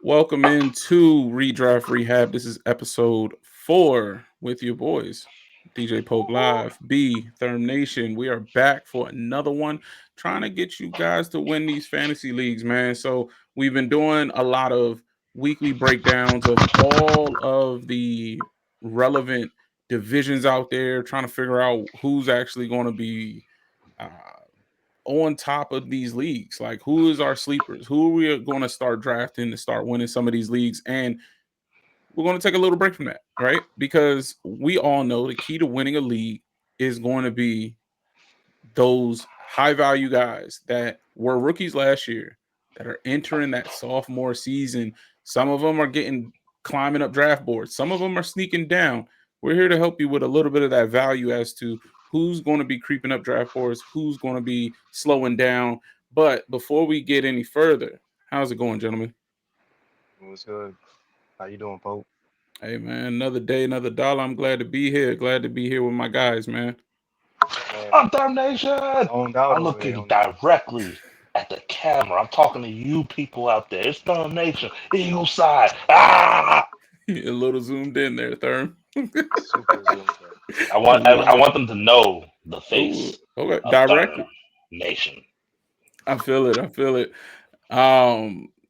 Welcome into Redraft Rehab. This is episode 4 with your boys, DJ Pope Live, B, Thermnation. We are back for another one, trying to get you guys to win these fantasy leagues, man. So we've been doing a lot of weekly breakdowns of all of the relevant divisions out there, trying to figure out who's actually going to be uh, on top of these leagues. Like, who is our sleepers? Who are we going to start drafting to start winning some of these leagues? And we're going to take a little break from that, right? Because we all know the key to winning a league is going to be those high value guys that were rookies last year that are entering that sophomore season. Some of them are getting climbing up draft boards, some of them are sneaking down. We're here to help you with a little bit of that value as to who's going to be creeping up draft boards, who's going to be slowing down. But before we get any further, how's it going, gentlemen? What's good? How you doing, Pope? Hey, man, another day, another dollar. I'm glad to be here. Glad to be here with my guys, man. Man, I'm Thermnation. zoned out I'm over there looking on that. directly at the camera. I'm talking to you people out there. It's Thermnation. Eagle side. Ah! A little zoomed in there, Therm. Super zoomed in. I I want I love it. want them to know the Ooh, face okay, of directly. Thermnation. I feel it. I feel it.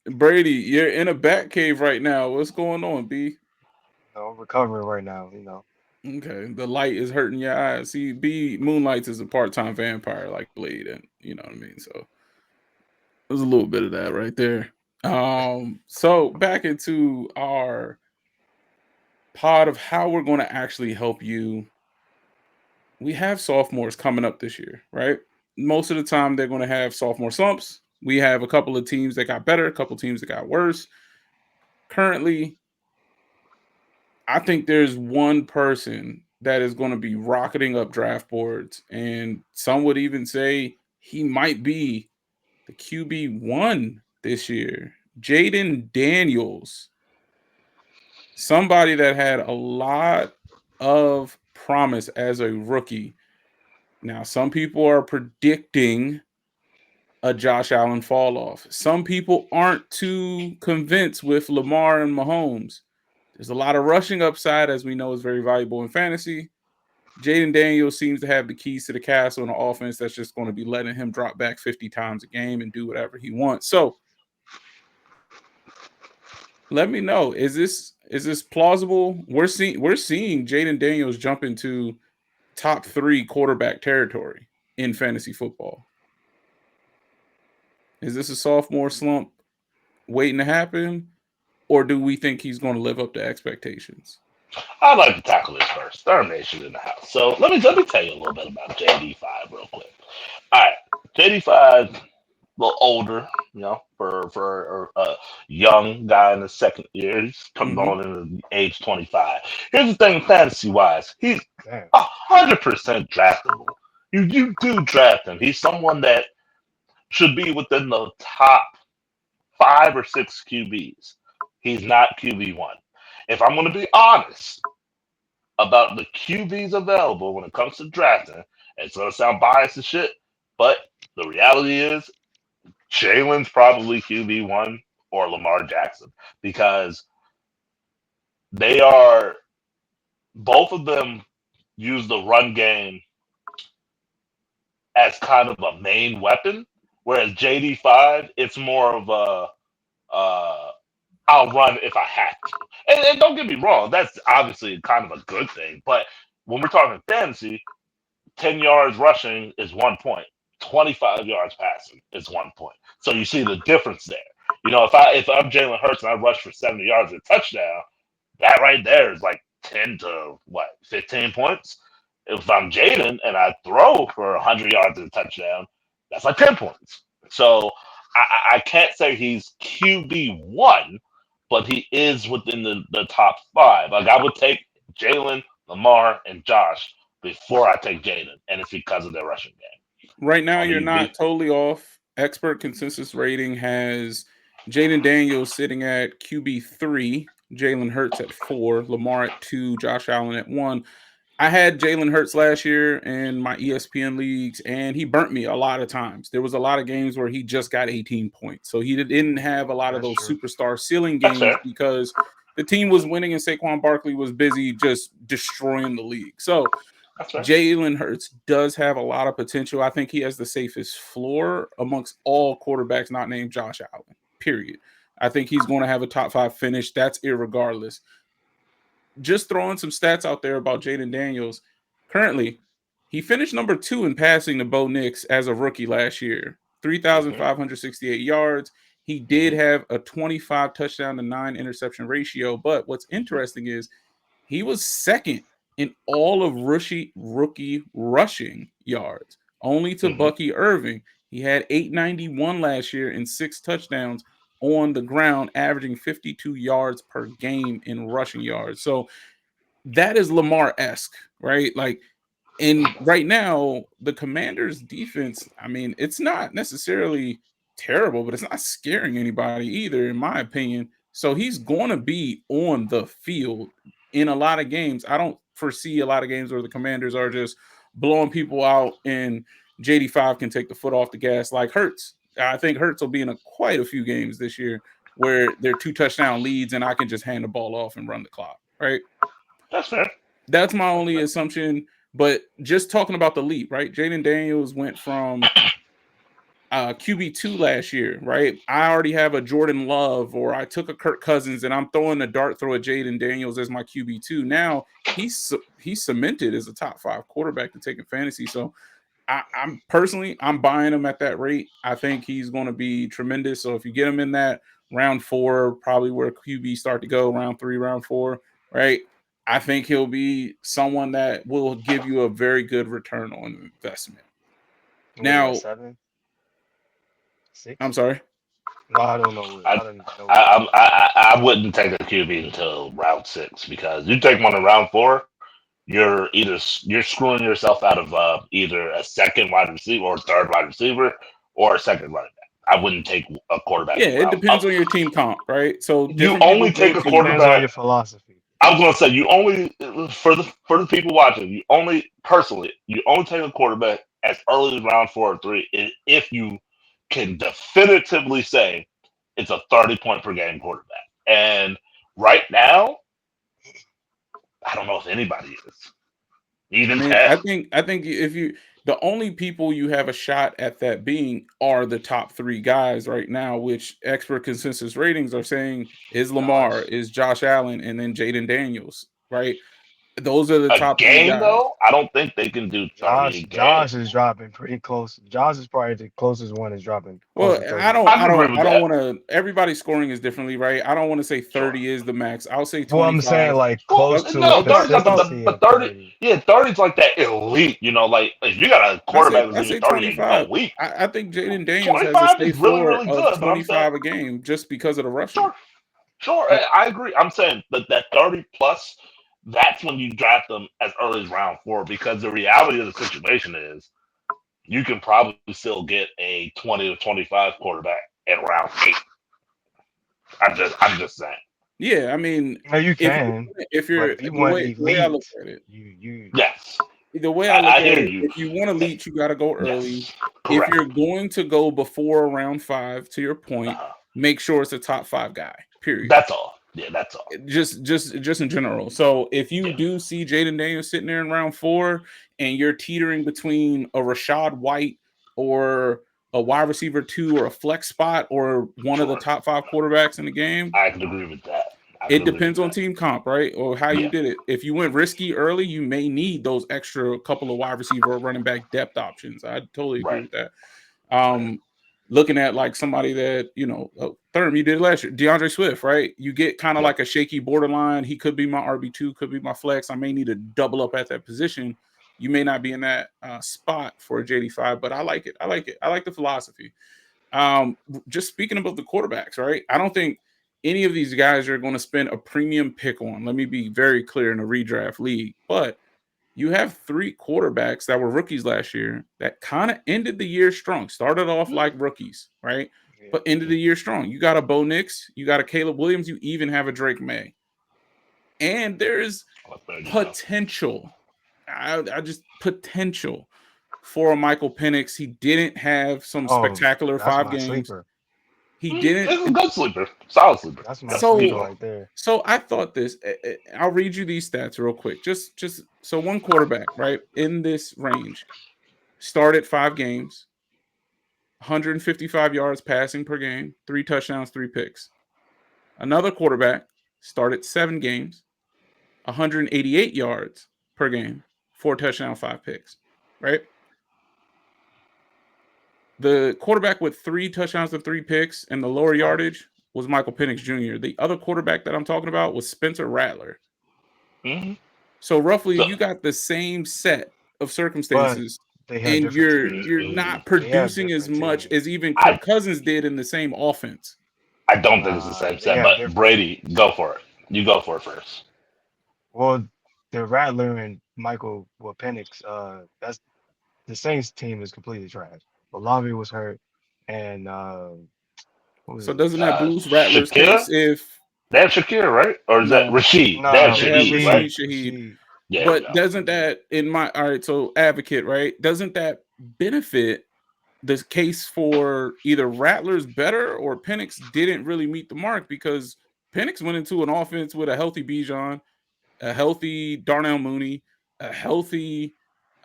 Brady, you're in a bat cave right now. What's going on, B? I'm recovering right now. Okay, the light is hurting your eyes. See, B moonlights is a part-time vampire like Blade, and you know what I mean. So there's a little bit of that right there. So back into our pod of how we're going to actually help you. We have sophomores coming up this year, right? Most of the time, they're going to have sophomore slumps. We have a couple of teams that got better, a couple of teams that got worse. Currently, I think there's one person that is going to be rocketing up draft boards, and some would even say he might be the QB1 this year. Jaden Daniels, somebody that had a lot of promise as a rookie. Now, some people are predicting a Josh Allen fall off. Some people aren't too convinced with Lamar and Mahomes. There's a lot of rushing upside, as we know is very valuable in fantasy. Jaden Daniels seems to have the keys to the castle in an offense that's just going to be letting him drop back 50 times a game and do whatever he wants. So let me know. Is this plausible? We're seeing Jaden Daniels jump into top 3 quarterback territory in fantasy football. Is this a sophomore slump waiting to happen? Or do we think he's going to live up to expectations? I'd like to tackle this first. Thermnation in the house. So let me tell you a little bit about JD5 real quick. All right, JD5, a little older, for a young guy in his second year. He's coming Mm-hmm. on in age 25. Here's the thing, fantasy wise, he's Damn. 100% draftable. You do draft him. He's someone that should be within the top 5 or 6 QBs. He's not QB1. If I'm going to be honest about the QBs available when it comes to drafting, it's going to sound biased as shit, but the reality is Jalen's probably QB1 or Lamar Jackson because they are both of them use the run game as kind of a main weapon, whereas JD5 it's more of a I'll run if I have to. And don't get me wrong, that's obviously kind of a good thing, but when we're talking fantasy, 10 yards rushing is 1 point. 25 yards passing is 1 point. So you see the difference there. If I'm Jalen Hurts and I rush for 70 yards and a touchdown, that right there is like 10 to what 15 points. If I'm Jaden and I throw for 100 yards and a touchdown, that's like 10 points. So I can't say he's QB1, but he is within the top 5. Like I would take Jalen, Lamar, and Josh before I take Jaden, and it's because of their rushing game. Right now, I you're mean, not totally off. Expert consensus rating has Jaden Daniels sitting at QB3, Jalen Hurts at 4, Lamar at 2, Josh Allen at 1. I had Jalen Hurts last year in my ESPN leagues, and he burnt me a lot of times. There was a lot of games where he just got 18 points. So he didn't have a lot of That's those true. superstar ceiling That's games fair. because the team was winning and Saquon Barkley was busy just destroying the league. So That's fair. Jalen Hurts does have a lot of potential. I think he has the safest floor amongst all quarterbacks not named Josh Allen, period. I think he's going to have a top 5 finish. That's irregardless. Just throwing some stats out there about Jaden Daniels. Currently, he finished number 2 in passing to Bo Nix as a rookie last year, Mm-hmm. 3,568 yards. He did Mm-hmm. have a 25 touchdown to 9 interception ratio. But what's interesting is he was second in all of rookie rushing yards, only to Mm-hmm. Bucky Irving. He had 891 last year and 6 touchdowns on the ground, averaging 52 yards per game in rushing yards. So that is Lamar-esque, right? Like, and right now, the Commanders' defense, I mean, it's not necessarily terrible, but it's not scaring anybody either, in my opinion. So he's going to be on the field in a lot of games. I don't foresee a lot of games where the Commanders are just blowing people out and JD5 can take the foot off the gas like Hurts. I think Hurts will be in quite a few games this year where they're 2 touchdown leads and I can just hand the ball off and run the clock, right? That's fair. That's my only assumption. But just talking about the leap, right? Jaden Daniels went from QB2 last year, right? I already have a Jordan Love, or I took a Kirk Cousins, and I'm throwing a dart throw at Jaden Daniels as my QB2. Now he's cemented as a top 5 quarterback to take in fantasy. So I'm buying him at that rate. I think he's going to be tremendous. So if you get him in that round 4, probably where QB start to go, round 3, round 4, right? I think he'll be someone that will give you a very good return on investment. What is that, Now, 7, I'm 6? sorry. No, I don't know. I I don't know which one. I wouldn't take a QB until round 6 because you take one in round 4, you're screwing yourself out of either a second wide receiver or third wide receiver or a second running back. I wouldn't take a quarterback Yeah, in it round. depends on your team comp, right? So You different people only go take a to Depends on quarterback. your philosophy. I was gonna say you only for the people watching. You only take a quarterback as early as round 4 or 3 if you can definitively say it's a 30 point per game quarterback. And right now, I don't know if anybody is I even mean, 10. I think if you the only people you have a shot at that being are the top 3 guys right now, which expert consensus ratings are saying is Lamar, Josh. is Josh Allen, and then Jaden Daniels, right? Those are the A top 3 game guys. though, I don't think they can do 30 a game. Josh is dropping pretty close. Josh is probably the closest one is dropping close Well, to I 30. don't, I I can agree don't, with I don't that. want to. Everybody's scoring is differently, right? I don't want to say Sure. 30 is the max. I'll say Well, I'm saying 25. like Well, close to no, 30's not About consistency but at 30, 30. yeah, 30's like that elite, like if you got a I say quarterback that's I giving say you 30 a 25. week, I think Jaden Daniels has a 25 is safe really, floor really of good. But I'm saying, 25 a game just because of the rushing. sure, sure, Uh, I agree. I'm saying that 30 plus, that's when you draft them as early as round 4 because the reality of the situation is you can probably still get a 20 to 25 quarterback at round 8. I'm just saying. yeah, I mean, No, you if can, if but you're if you the want way I look elite, at it, you Yes, the way I look I at hear it, you. if you want to lead, you got to go early. Yes, If correct. you're going to go before round 5, to your point, Uh-huh. make sure it's a top 5 guy. Period. That's all. Yeah, that's all. Just in general. So if you Yeah, do see Jaden Daniels sitting there in round 4 and you're teetering between a Rashad White or a wide receiver 2 or a flex spot or one of the sure. top 5 quarterbacks in the game, I can agree with that. I can it agree with depends on that. team comp, right? Or how you Yeah, did it. If you went risky early, you may need those extra couple of wide receiver or running back depth options. I totally agree right, with that. right. Looking at like somebody that Therm, you did last year, DeAndre Swift, right? You get kind of Yep. like a shaky borderline. He could be my RB2, could be my flex. I may need to double up at that position. You may not be in that spot for a JD5, but I like it. I like it. I like the philosophy. Just speaking about the quarterbacks, right? I don't think any of these guys are going to spend a premium pick on. Let me be very clear in a redraft league, but you have 3 quarterbacks that were rookies last year that kind of ended the year strong. Started off like rookies, right? yeah. But ended the year strong. You got a Bo Nix, you got a Caleb Williams, you even have a Drake May. And there is Well, there you go. potential I just potential for Michael Penix. He didn't have some Oh, spectacular that's 5 my games. sleeper. He didn't. It's a good sleeper, solid sleeper. That's my Yep, keep sleeper So going. right there. so I thought this. I'll read you these stats real quick. Just so one quarterback right in this range started 5 games, 155 yards passing per game, 3 touchdowns, 3 picks. Another quarterback started 7 games, 188 yards per game, 4 touchdowns, 5 picks. Right. The quarterback with 3 touchdowns and 3 picks and the lower yardage was Michael Penix Jr. The other quarterback that I'm talking about was Spencer Rattler. Mm-hmm. So roughly, So, you got the same set of But circumstances, they have and different you're teams. not They have producing as different much teams. as even I Kirk Cousins did in the same offense. I don't think it's the Nah, same they set, have but different. Brady, go for it. You go for it first. Well, the Rattler and Penix, that's the Saints team is completely trash. Olave was hurt, and what was So the other doesn't that guy? boost Rattler's Shakira, case? If they have Shakira, right? Or is that no, Rashid? They have Nah, they have Shaheed, right? Rashid Rashid. Shaheed, Rashid. Yeah, there we but go. doesn't that in my all right? So advocate, right? Doesn't that benefit the case for either Rattler's better or Penix didn't really meet the mark because Penix went into an offense with a healthy Bijan, a healthy Darnell Mooney, a healthy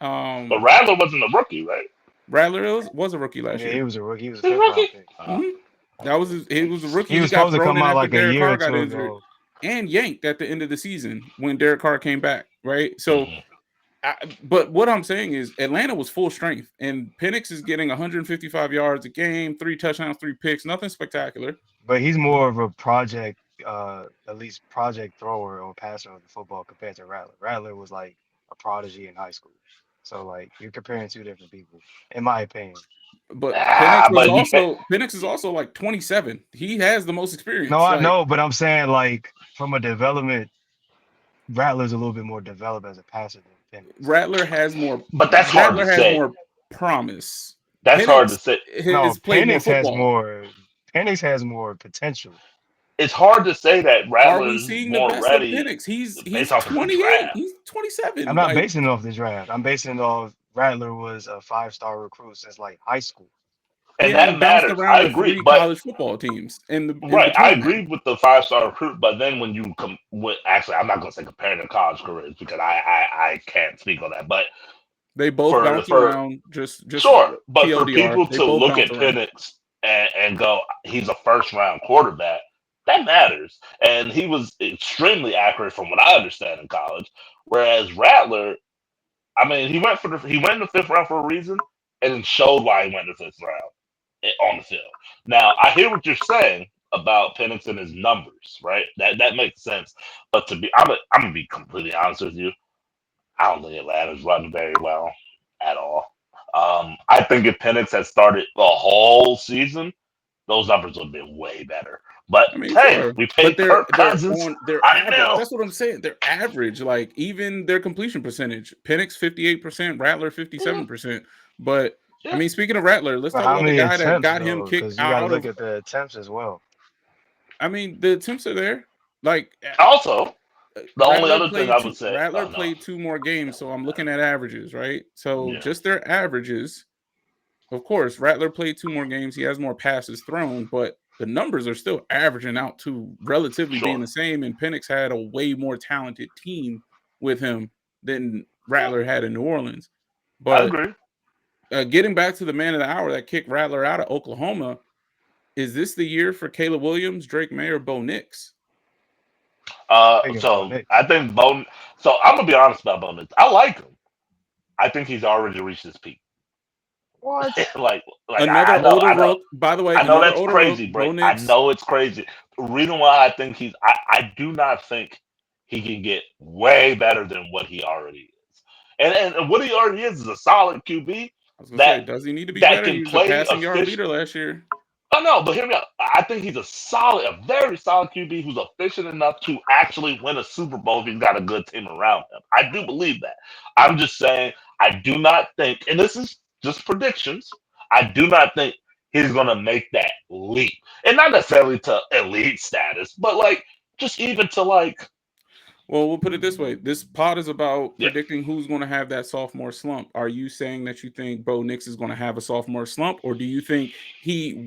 But um Rattler wasn't a rookie, right? Rattler was a rookie last Yeah, he year. was a rookie. He was a He's a fifth round rookie. pick. hmm That was he was a rookie. He He was got supposed to thrown come in out after like a Derek year Carr or got two injured ago. and yanked at the end of the season when Derek Carr came back. Right. So, Mhm. but what I'm saying is Atlanta was full strength, and Penix is getting 155 yards a game, 3 touchdowns, 3 picks, nothing spectacular. But he's more of a project, at least project thrower or passer of the football compared to Rattler. Rattler was like a prodigy in high school. So like you're comparing two different people, in my opinion. But But he, Penix is also like 27. He has the most No, experience. I Like know, but I'm saying like from a development, Rattler's a little bit more developed as a passer than Penix. but that's hard to Rattler has say. more promise. That's hard to Penix say. No, has played more football. Penix has more potential. It's hard to say that Are we Rattler's seeing the more best of ready Penix? based He's off of the 28. draft. He's I'm 27. not Like basing it off the draft. I'm basing it off Rattler was a 5-star recruit since like high school. And yeah, and he that bounced matters. I around to agree. 3 But college football teams in right, I between that. agree with the 5-star recruit. But then when you come with, actually, I'm not going to say comparing to college careers because I can't speak on that. But They both for bounced for around. Just sure, but for TLDR, people they to both look bounced at around. Penix and go, he's a first round quarterback, that matters. And he was extremely accurate from what I understand in college. Whereas Rattler, I mean, he went in the fifth round for a reason, and it showed why he went in the fifth round on the field. Now I hear what you're saying about Penix and his numbers, right? That makes sense. But I'm gonna be completely honest with you. I don't think Atlanta's running very well at all. I think if Penix had started the whole season, those numbers would have been way better. But I mean, hey, sure, we but paid Kirk they're Cousins on their $100 average. million. That's what I'm saying. They're average. Like even their completion percentage. Penix 58%, Rattler Mhm. 57%. But I Yeah. mean, speaking of Rattler, let's But talk how about the many guy that attempts got him though? kicked Because you got to out look of. at the attempts as well. I mean, the attempts are there. Like Also, the only Rattler other thing played I two. would say, Rattler oh no, played 2 more games, so I'm looking at averages, right? So yeah, just their averages. Of course, Rattler played 2 more games. He has more passes thrown, but the numbers are still averaging out to relatively being sure, the same. And Penix had a way more talented team with him than yeah, Rattler had in New Orleans. I But agree. getting back to the man of the hour that kicked Rattler out of Oklahoma, is this the year for Caleb Williams, Drake May, or Bo Nix? Taking Bo So Nix. I think Bone. So I'm gonna be honest about Bone. I like him. I think he's already reached his peak. What? Like Another older rook. By the way, I know another that's older rook, crazy, Bo Bray. I Nix. know it's crazy. The reason why I think I do not think he can get way better than what he already is. And what he already is a solid QB I was gonna that say, does he need to be that better? can He was the play passing yard efficient. leader last year. Oh no, but hear me out. I think he's a very solid QB who's efficient enough to actually win a Super Bowl if he's got a good team around him. I do believe that. I'm just saying I do not think, and this is just predictions. I do not think he's gonna make that leap, and not necessarily to elite status, but like just even to like Well, we'll put it this way. This pod is about Yeah, predicting who's going to have that sophomore slump. Are you saying that you think Bo Nix is going to have a sophomore slump, or do you think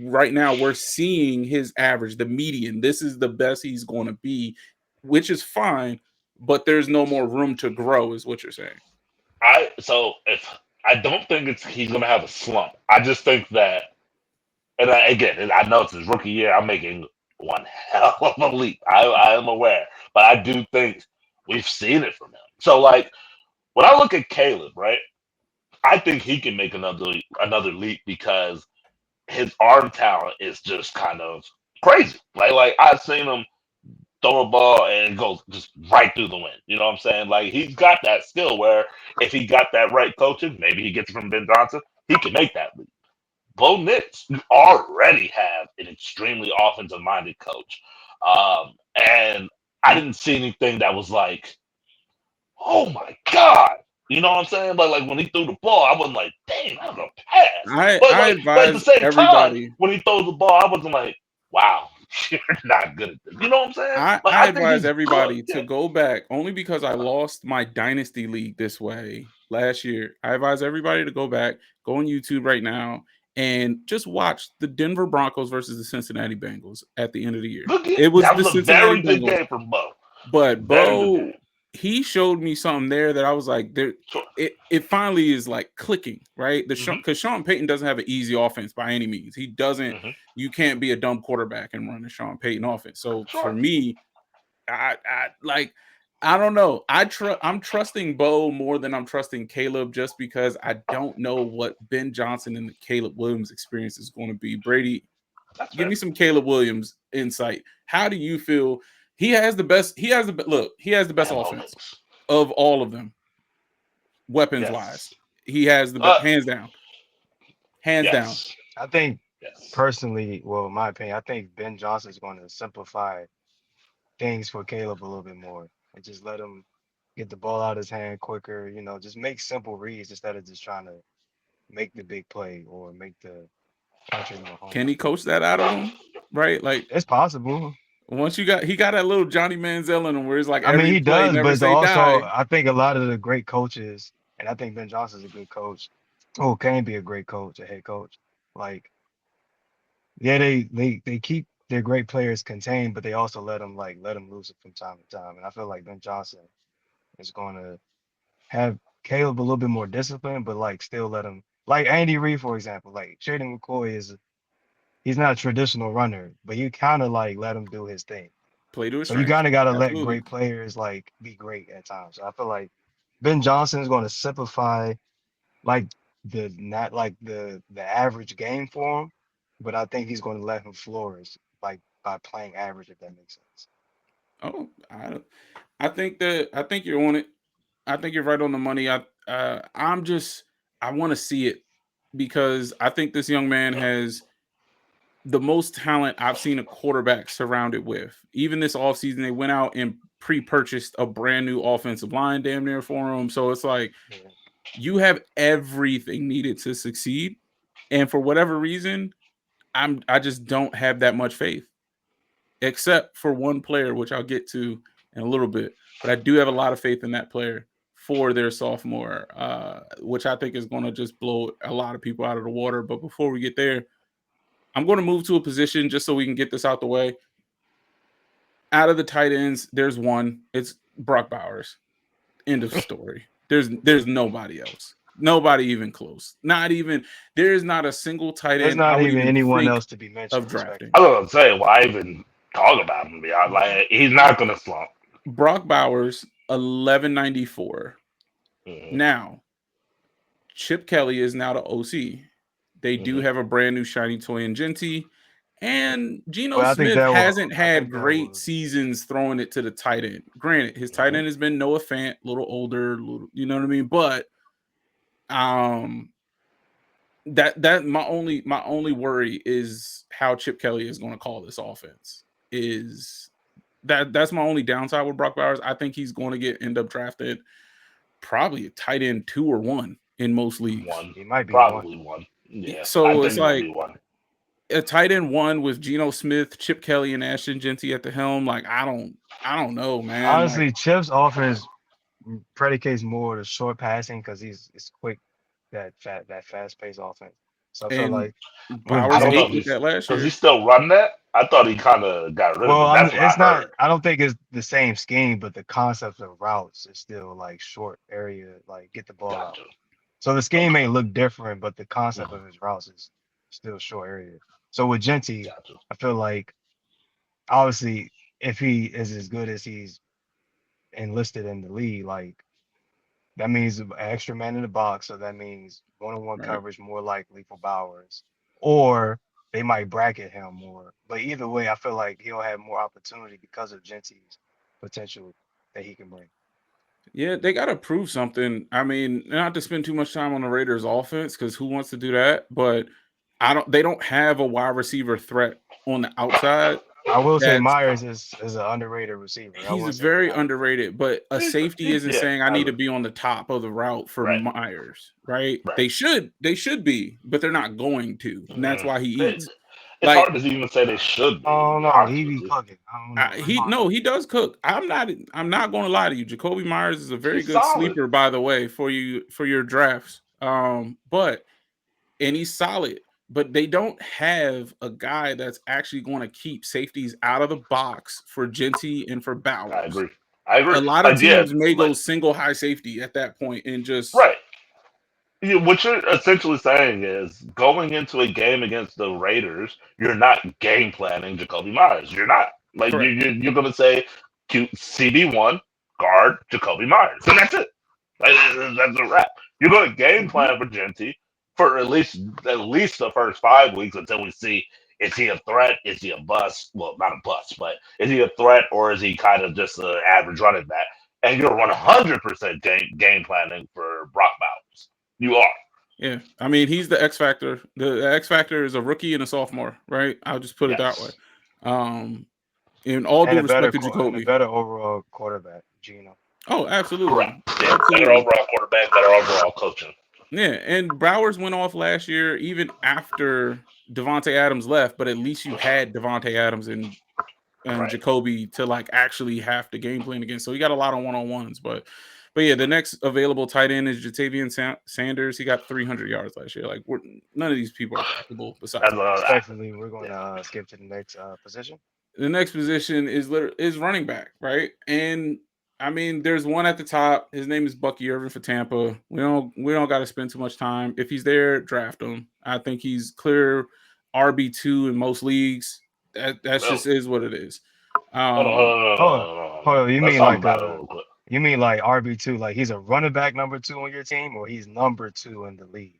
right now we're seeing his average, the median? This is the best he's going to be, which is fine, but there's no more room to grow, is what you're saying. so if I don't think it's he's gonna have a slump. I just think that, again, and I know it's his rookie year. I'm making one hell of a leap. I am aware, but I do think we've seen it from him. So like when I look at Caleb, right, I think he can make another leap because his arm talent is just kind of crazy. Like I've seen him throw a ball and it goes just right through the wind. You know what I'm saying? Like he's got that skill where if he got that right coaching, maybe he gets it from Ben Johnson, he can make that leap. Bo Nix, you already have an extremely offensive minded coach. And I didn't see anything that was like, oh my God. You know what I'm saying? Like when he threw the ball, I wasn't like, damn, I'm gonna pass. I But at the advise same time, everybody. when he throws the ball, I wasn't like, wow, you're not good at this. You know what I'm saying? Like I I think advise he's good. everybody to Yeah. go back only because I lost my dynasty league this way last year. I advise everybody to go back, go on YouTube right now, and just watch the Denver Broncos versus the Cincinnati Bengals at the end of the year. Good game. It was That the was a Cincinnati very good Bengals, game for Bo. but Very good game. Bo, he showed me something there that I was like, there. Sure. It finally is like clicking, right? Mm-hmm. Because Sean Payton doesn't have an easy offense by any means. He doesn't. Mm-hmm. You can't be a dumb quarterback and run a Sean Payton offense. So for Sure. me, I like I don't know. I'm trusting Bo more than I'm trusting Caleb just because I don't know what Ben Johnson and the Caleb Williams experience is going to be. Brady, That's give fair. me some Caleb Williams insight. How do you feel? He has the best Man, Bo offense Nix. of all of them, weapons wise. Yes. He has the best, Uh, hands down. Hands down. yes. I think Yes. personally, well, in my opinion, I think Ben Johnson's going to simplify things for Caleb a little bit more and just let him get the ball out of his hand quicker. Just make simple reads instead of just trying to make the big play or make the Patrick Can Mahomes he play. coach that out of him? Right? Like It's possible. once he got that little Johnny Manziel in him where it's like I mean, every he play does, never but say also die. I think a lot of the great coaches, and I think Ben Johnson's a good coach, who can be a great coach, a head coach. Like, yeah, they keep their great players contained, but they also let them loose from time to time. And I feel like Ben Johnson is going to have Caleb a little bit more disciplined, but like still let him, like Andy Reid, for example. Like Shaden McCoy he's not a traditional runner, but you kind of like let him do his thing. Play to his So you strengths. kind of got to let Absolutely. great players like be great at times. So I feel like Ben Johnson is going to simplify like the not like the average game for him, but I think he's going to let him flourish like by playing average, if that makes sense. Oh, I think you're on it. I think you're right on the money. I'm just I want to see it because I think this young man has the most talent I've seen a quarterback surrounded with. Even this offseason, they went out and pre-purchased a brand new offensive line damn near for him. So it's like Yeah. you have everything needed to succeed. And for whatever reason, I just don't have that much faith. Except for one player, which I'll get to in a little bit. But I do have a lot of faith in that player for their sophomore, which I think is going to just blow a lot of people out of the water. But before we get there, I'm going to move to a position just so we can get this out the way. Out of the tight ends, there's one. It's Brock Bowers. End of story. There's nobody else. Nobody even close. Not even there's not a single tight There's end I not would even even anyone think else to be of mentioned, drafting. I respectfully. was gonna say, why even talk about him? Like he's not gonna slump. Brock Bowers, 1194. Mm-hmm. Now, Chip Kelly is now the OC. They do Mm-hmm. have a brand new shiny toy in Genty. And Geno But I think Smith that will. hasn't I had think that great will. seasons throwing it to the tight end. Granted, his tight Mm-hmm. end has been Noah Fant, a little older, you know what I mean? But um that my only worry is how Chip Kelly is going to call this offense. Is that's my only downside with Brock Bowers. I think he's going to end up drafted probably a tight end 2 or 1 in most leagues. One, He might be one. probably one. Yeah, I So think it's he'll like be one. a tight end one with Geno Smith, Chip Kelly, and Ashton Genty at the helm. Like I don't know, man. Like Honestly, Chip's offense predicates more the short passing because it's quick, that fast paced offense. So I feel and like with I Bowers don't know ate if Genty, with he's that last does he year. still run that. I thought he kind of got rid of well, it. That's what I it's not. heard. I don't think it's the same scheme, but the concept of routes is still like short area, like get the ball out. Gotcha. So the scheme Okay. may look different, but the concept Mhm. of his routes is still short area. So with Genty, Gotcha. I feel like obviously if he is as good as he's enlisted in the league, like that means an extra man in the box. So that means one-on-one Right. coverage more likely for Bowers, or they might bracket him more. But either way, I feel like he'll have more opportunity because of Genty's potential that he can bring. Yeah, they got to prove something. I mean, not to spend too much time on the Raiders offense because who wants to do that? But I don't. They don't have a wide receiver threat on the outside. I will say That's Myers is an underrated receiver. I he's will say that. very underrated. But a safety isn't Yeah, saying I I need to agree. be on the top of the route for Right. Myers. Right? Right. They should be, but they're not going to, and that's Mhm. why he eats. It's Like hard to even say they should be, to Oh be no, honest he with be you. cooking. I don't know. he no, he does cook. I'm not going to lie to you. Jacoby Myers is a very He's good solid. sleeper, by the way, for you for your drafts. But and he's solid. But they don't have a guy that's actually going to keep safeties out of the box for Genty and for I Bowers. agree. I agree. A lot of Like, yeah, teams may like, go single high safety at that point and just right. What you're essentially saying is going into a game against the Raiders, you're not game planning Jacoby Myers. You're not. Like, correct. you're going to say CB1, guard Jacoby Myers. And that's it. Like, that's a wrap. You're going to game Mhm. plan for Genty for at least the first 5 weeks until we see, is he a threat? Is he a bust? Well, not a bust, but is he a threat or is he kind of just an average running back? And you're 100% game planning for Brock Bowers. You are. Yeah, I mean he's the X factor. The X factor is a rookie and a sophomore, right? I'll just put it that way. Yes. Um, in all And due a better respect to and a Jacoby. better overall quarterback, Gino. Oh, Correct. absolutely, Yeah. Better absolutely. overall quarterback, better overall coaching. Yeah, and Bowers went off last year, even after Devontae Adams left. But at least you had Devontae Adams and Right. Jacoby to like actually have to game plan against. So he got a lot of one-on-ones. But yeah, the next available tight end is Jatavian Sanders. He got 300 yards last year. Like none of these people are draftable besides As Bowers. a, Respectfully, we're going yeah. to skip to the next position. The next position is running back, right? And I mean, there's one at the top. His name is Bucky Irvin for Tampa. We don't got to spend too much time. If he's there, draft him. I think he's clear RB2 in most leagues. That's Really? just is what it is. Hold on, Um, hold on, hold Oh, on, hold on, hold hold on. on, Let's talk about it real quick. you mean like RB2, like he's a running back number two on your team, or he's number two in the league?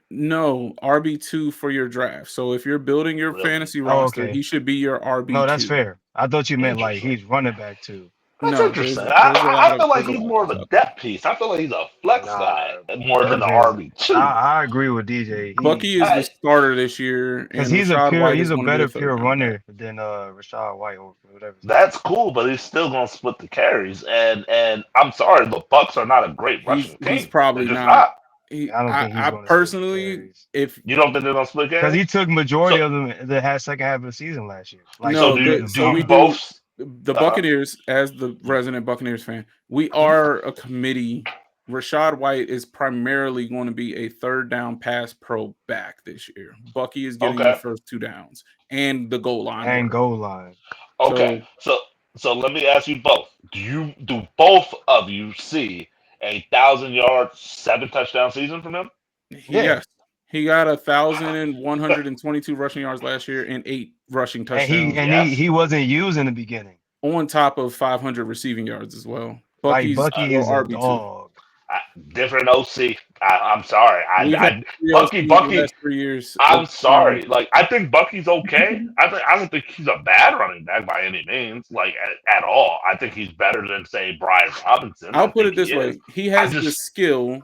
no, RB2 for your draft. So if you're building your Really fantasy Oh, roster, okay. he should be your No, that's RB2. fair. I thought you meant like interesting. he's running back two. That's No, interesting. there's a lot I of feel like there's a he's lot of more of guys a out there. depth piece. I feel like he's a flex guy Nah, more than an Irvin. RB2. I agree with DJ. Bucky is the I, starter this year, Because and Rashad White he's is a going to be a better third pure down back. runner than Rashad White or whatever his name that's is. cool, but he's still gonna split the carries. And I'm sorry, the Bucks are not a great He's rushing he's team. They're probably just not. not. He, I don't think he's I going to split the personally, carries if You don't think they're gonna split because he carries? took majority So of them that had second half of the season last year, like so no, do near you the so do we bottom. do both? the Uh huh. Buccaneers as the resident Buccaneers fan. We are a committee. Rashad White is primarily going to be a third down pass pro back this year. Bucky is getting the Okay. first two downs and the goal line And work. goal line. Okay. So So let me ask you both. Do both of you see 1,000 yard, 7 touchdown season from him? Yeah, yes, he got 1,122 rushing yards last year and 8 rushing and touchdowns he Yes. wasn't used in the beginning. on top of 500 receiving yards as well. Like Bucky's Uh, Bucky still is a RB2. dog. Different OC. I'm sorry. We've had three Bucky OCs the Bucky. last 3 years. I'm sorry. Like I think Bucky's okay. I don't think he's a bad running back by any means, like at all. I think he's better than say Brian Robinson. I'll I put think it he this is. way: he I has the just. skill.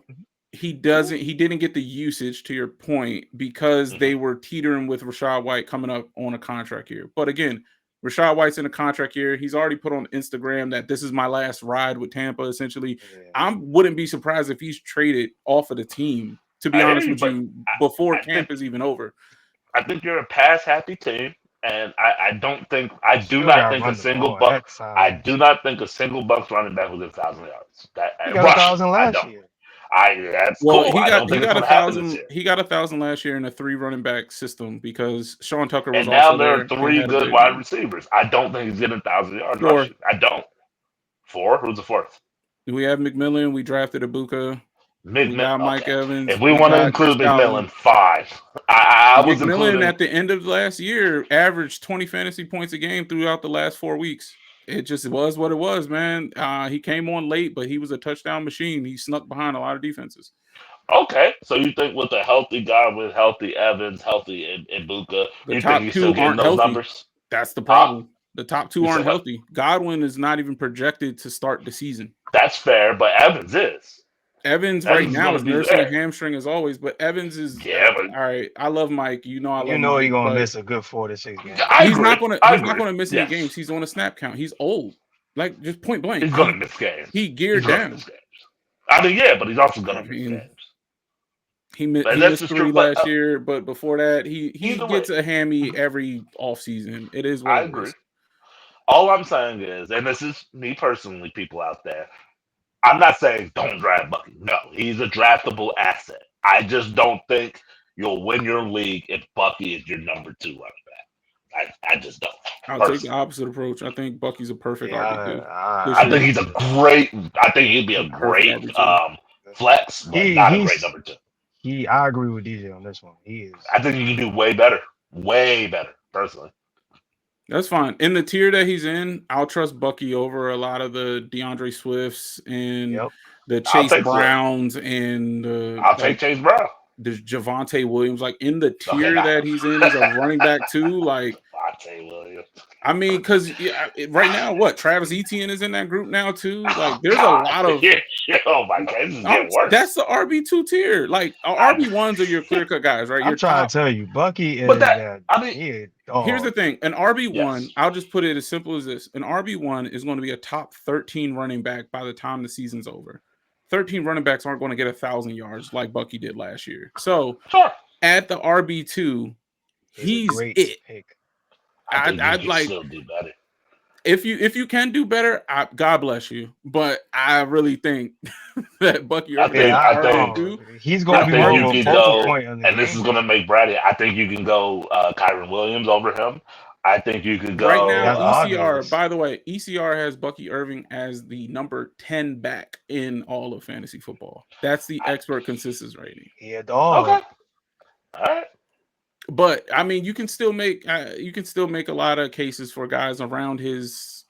He didn't get the usage to your point because Mhm. they were teetering with Rashad White coming up on a contract year. But again, Rashad White's in a contract year. He's already put on Instagram that this is my last ride with Tampa. Essentially, Yeah. I wouldn't be surprised if he's traded off of the team. To be I hear honest you, with but you, before I think camp is even over. I think you're a pass happy team, and I do Still not got to think a run the single ball. buck. That I sounds. do not think a single Bucks running back will get 1,000 yards. That He got a rushing, thousand I last don't. year. That's Well, cool. I don't think it's a going to happen this thousand. year. He got 1,000 last year in a 3 running back system because Sean Tucker was And now also there are there and three had a good great wide game. receivers. I don't think he's getting 1,000 yards 4. rushing. I don't. Four? Who's the fourth? We have McMillan. We drafted Ibuka. We McMillan. got Mike Okay. Evans. If we We want to got Chris include Godwin. McMillan, fine. I was McMillan including. at the end of last year averaged 20 fantasy points a game throughout the last 4 weeks. It just was what it was, man. He came on late, but he was a touchdown machine. He snuck behind a lot of defenses. Okay, so you think with a healthy Godwin, healthy Evans, healthy Ibuka, The you think top he's still 2 getting aren't those healthy. numbers? That's the Huh? problem. The top 2 You said aren't what? healthy. Godwin is not even projected to start the season. That's fair, but Evans is. Evans right Evans is now going is to be nursing a there. hamstring as always, but Evans is Yeah, but all right. I love Mike. You know I You love know he Mike, gonna but miss a good 4 to 6 games. I agree. I he's not agree. gonna miss any Yes, games. He's on a snap count. He's old. Like just point blank. he's going to miss games. He He's geared going to down. miss games. I mean, yeah, but he's also going I to miss mean, games. But he that's missed just true. 3 But last year, but before that, he either way, gets a hammy every offseason. It is what I it agree. is. All I'm saying is, and this is me personally, people out there, I'm not saying don't draft Bucky. No, he's a draftable asset. I just don't think you'll win your league if Bucky is your number 2 running back. I just don't. I'll take the Personally, opposite approach. I think Bucky's a perfect Yeah, RB2 this I I year. think he's a disagree. great. I think he'd be A a perfect great RB2. flex, but He not a great he's number 2. he. I agree with DJ on this one. He is. I think you can do way better, personally. That's fine. In the tier that he's in, I'll trust Bucky over a lot of the DeAndre Swifts and Yep. the I'll Chase take Swift. Browns and I'll take like Chase Brown. the Javante Williams. Like in the Okay, tier not that he's in as a running back too. Like Devontae Williams. I mean, because right now, what Travis Etienne is in that group now too. Like Oh there's a God! lot of Oh my God! This is getting that's worse. the RB2 tier. Like I, RB1s are your clear cut guys, right? I'm Your trying top. to tell you, Bucky but is that that. I mean, He is Here's the dog. thing: an RB1, yes. I'll just put it as simple as this: an RB1 is going to be a top 13 running back by the time the season's over. 13 running backs aren't going to get 1,000 yards like Bucky did last year. So Sure. at the RB2, He's a he's great it. pick. I think you I'd can like still do better. if you can do better, God bless you. But I really think that Bucky I Irving as Yeah, think an I I think RB2, don't. He's I gonna I be think more don't of you a think can that's focal go, fair. point of the and this is game. going to make Brady. I think you can go Kyron Williams over him. I think you could Right go. now, That's ECR, obvious. by the way, ECR has Bucky Irving as the number 10 back in all of fantasy football. That's the expert consensus rating. He a Okay. dog. All right. But I mean, you can still make a lot of cases for guys around his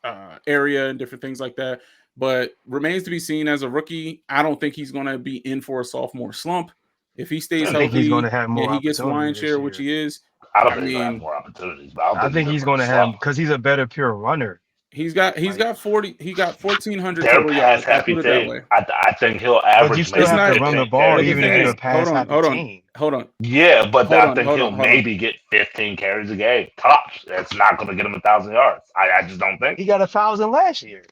area and different things like that. But remains to be seen as a rookie. I don't think he's going to be in for a sophomore slump. If he stays I think he's healthy gonna have and more he gets opportunity lion's this share, which year. he is, I don't I think he's gonna have mean, more opportunities, but I don't I think he's think in he's for a gonna have slump. because he's a better pure runner. he's Like, got 1,400 They're a total pass yards. I'll happy put it that team. way. I think he'll but you average still It's maybe have to not. run the 15 ball carries But a the even thing if you're game. a is, pass happy team. hold on, Yeah, but I think he'll hold on. maybe get 15 carries a game tops. That's not going to get him 1,000 yards. I just don't think. He got 1,000 last year.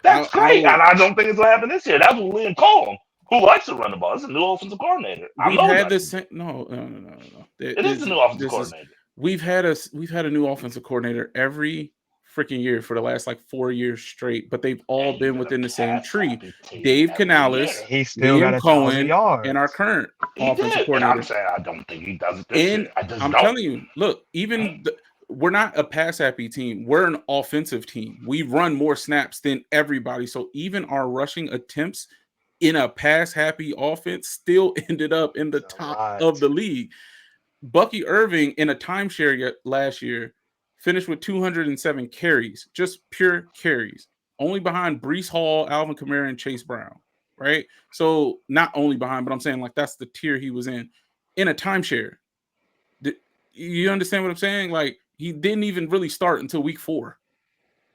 That's great, I'll and I don't think it's going to happen this year. That's what Liam Cohen, who likes to run the ball. It's a new offensive coordinator. I we've know had that. this no. It is the new offensive This is coordinator. we've had a new offensive coordinator every freaking year for the last like 4 years straight, but they've all And you've been been a within the same pass tree. happy team Dave every year. Canales, And he still got Liam 1,000 Cohen, and our yards. current He offensive did, and I'm coordinator. saying I don't think he does it this year. And I just I'm don't. telling you, look, we're not a pass happy team. We're an offensive team. We run more snaps than everybody. So even our rushing attempts in a pass happy offense still ended up in the It's a top of lot. the league. Bucky Irving in a timeshare last year finished with 207 carries, just pure carries, only behind Brees Hall, Alvin Kamara, and Chase Brown. Right. So not only behind, but I'm saying like that's the tier he was in a timeshare. You understand what I'm saying? Like he didn't even really start until week 4.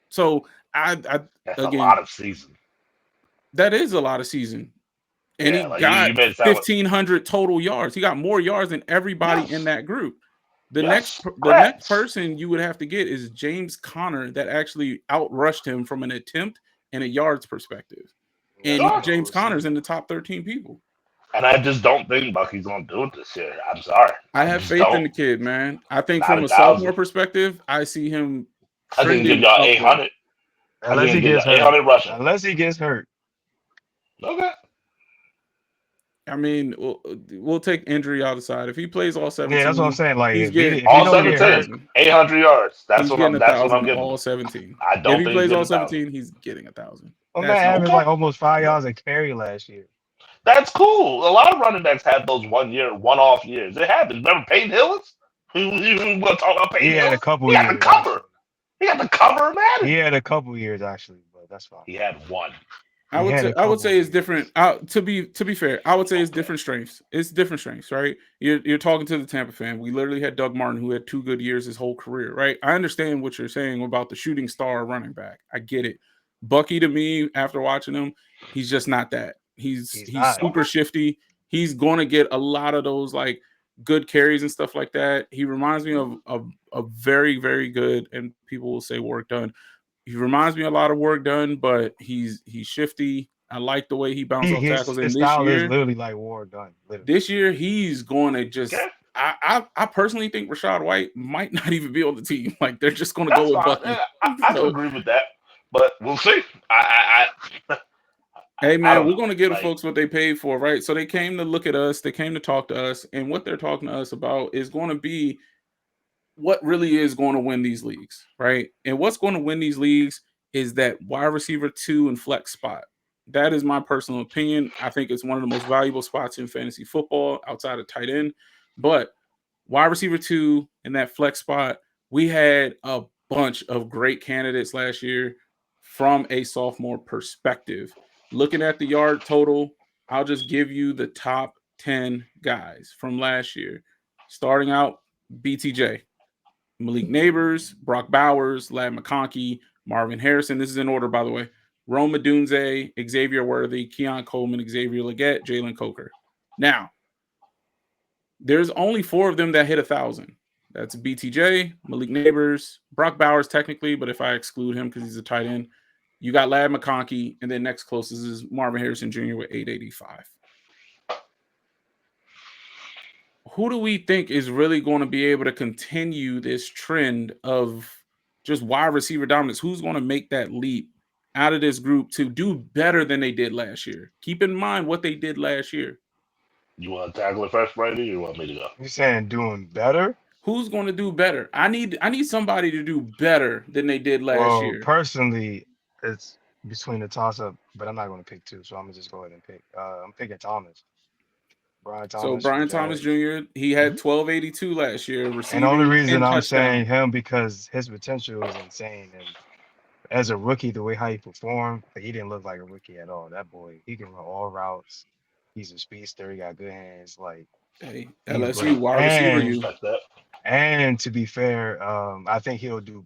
So I That's a again, lot of season. that is a lot of season. And he Yeah, like you got made it sound like 1,500 total yards. He got more yards than everybody in yes, that group. The yes, next correct. person you would have to get is James Conner that actually outrushed him from an attempt and a yards perspective. That's And Sure. what James we'll Conner's see. in the top 13 people. And I just don't think Bucky's gonna do it this year. I'm sorry. I I have just faith in don't. the kid, man. I think Not from a a sophomore thousand. perspective, I see him I think he give trending y'all upward. 800. I think Unless he he give y'all gets hurt. 800 rushing. Unless he gets hurt. Okay. I mean, we'll take injury out of the side. If he plays all Yeah, that's what I'm 17, saying. Like he's if he All don't getting a get 17, hurt, thousand. 800 yards. He's getting a That's what I'm thousand giving all him. 17. I If don't he think he plays get all a thousand. 17, he's getting a thousand. my man That's no averaged Okay. like almost 5 yards But a carry last year. that's cool. A lot of running backs have those 1 year, one off years. It happens. Remember Peyton Hillis? You want to talk about He Peyton had a Hillis? couple He got the years cover. actually. He got the cover of He Madden. had a couple years actually, but that's fine. He had one. I He would had say a I would couple say it's years. different. To be fair, I would say it's Okay. different strengths. It's different strengths, right? You're talking to the Tampa fan. We literally had Doug Martin, who had 2 good years his whole career, right? I understand what you're saying about the shooting star running back. I get it. Bucky, to me, after watching him, he's just not that. He's He's he's not. super Okay. shifty. He's going to get a lot of those like good carries and stuff like that. He reminds me of a very very good, and people will say work done. He reminds me a lot of work done, but he's shifty. I like the way he bounces He off tackles. his And style is literally like War Gun, literally. this year, he's going to Okay. just. I personally think Rashad White might not even be on the team. Like they're just going to go That's with fine. Bucky. Yeah, I can So agree with that. But we'll see. hey I man, don't we're know. going to give the Like, folks what they paid for, right? So they came to look at us. They came to talk to us, and what they're talking to us about is going to be what really is going to win these leagues, right? And what's going to win these leagues is that wide receiver 2 and flex spot. That is my personal opinion. I think it's one of the most valuable spots in fantasy football outside of tight end. But wide receiver 2 in that flex spot, we had a bunch of great candidates last year from a sophomore perspective. Looking at the yard total, I'll just give you the top 10 guys from last year. Starting out, BTJ. Malik Neighbors, Brock Bowers, Lad McConkey, Marvin Harrison. This is in order, by the way. Rome Dunze, Xavier Worthy, Keon Coleman, Xavier Leggett, Jalen Coker. Now, there's only 4 of them that hit 1,000. That's BTJ, Malik Neighbors, Brock Bowers, technically, but if I exclude him because he's a tight end, you got Lad McConkey, and then next closest is Marvin Harrison Jr. with 885. Who do we think is really going to be able to continue this trend of just wide receiver dominance? Who's going to make that leap out of this group to do better than they did last year? Keep in mind what they did last year. you want to tackle it first, Brady, or you want me to go? You saying doing better? Who's going to do better? I need somebody to do better than they did last Well, year. personally, it's between the toss up, but I'm not going to pick two, so I'm gonna just go ahead and pick. I'm picking Thomas, Brian So Thomas, Brian who's Thomas had. Jr., he had Mhm. 1282 last year, And the only receiving reason 10 I'm touchdowns. saying him because his potential is insane, and as a rookie, the way how he performed, like, he didn't look like a rookie at all. That boy, he can run all routes. He's a speedster. He got good hands. Like Hey, he's LSU great. wide receiver you. Respect that. And to be fair, I think he'll do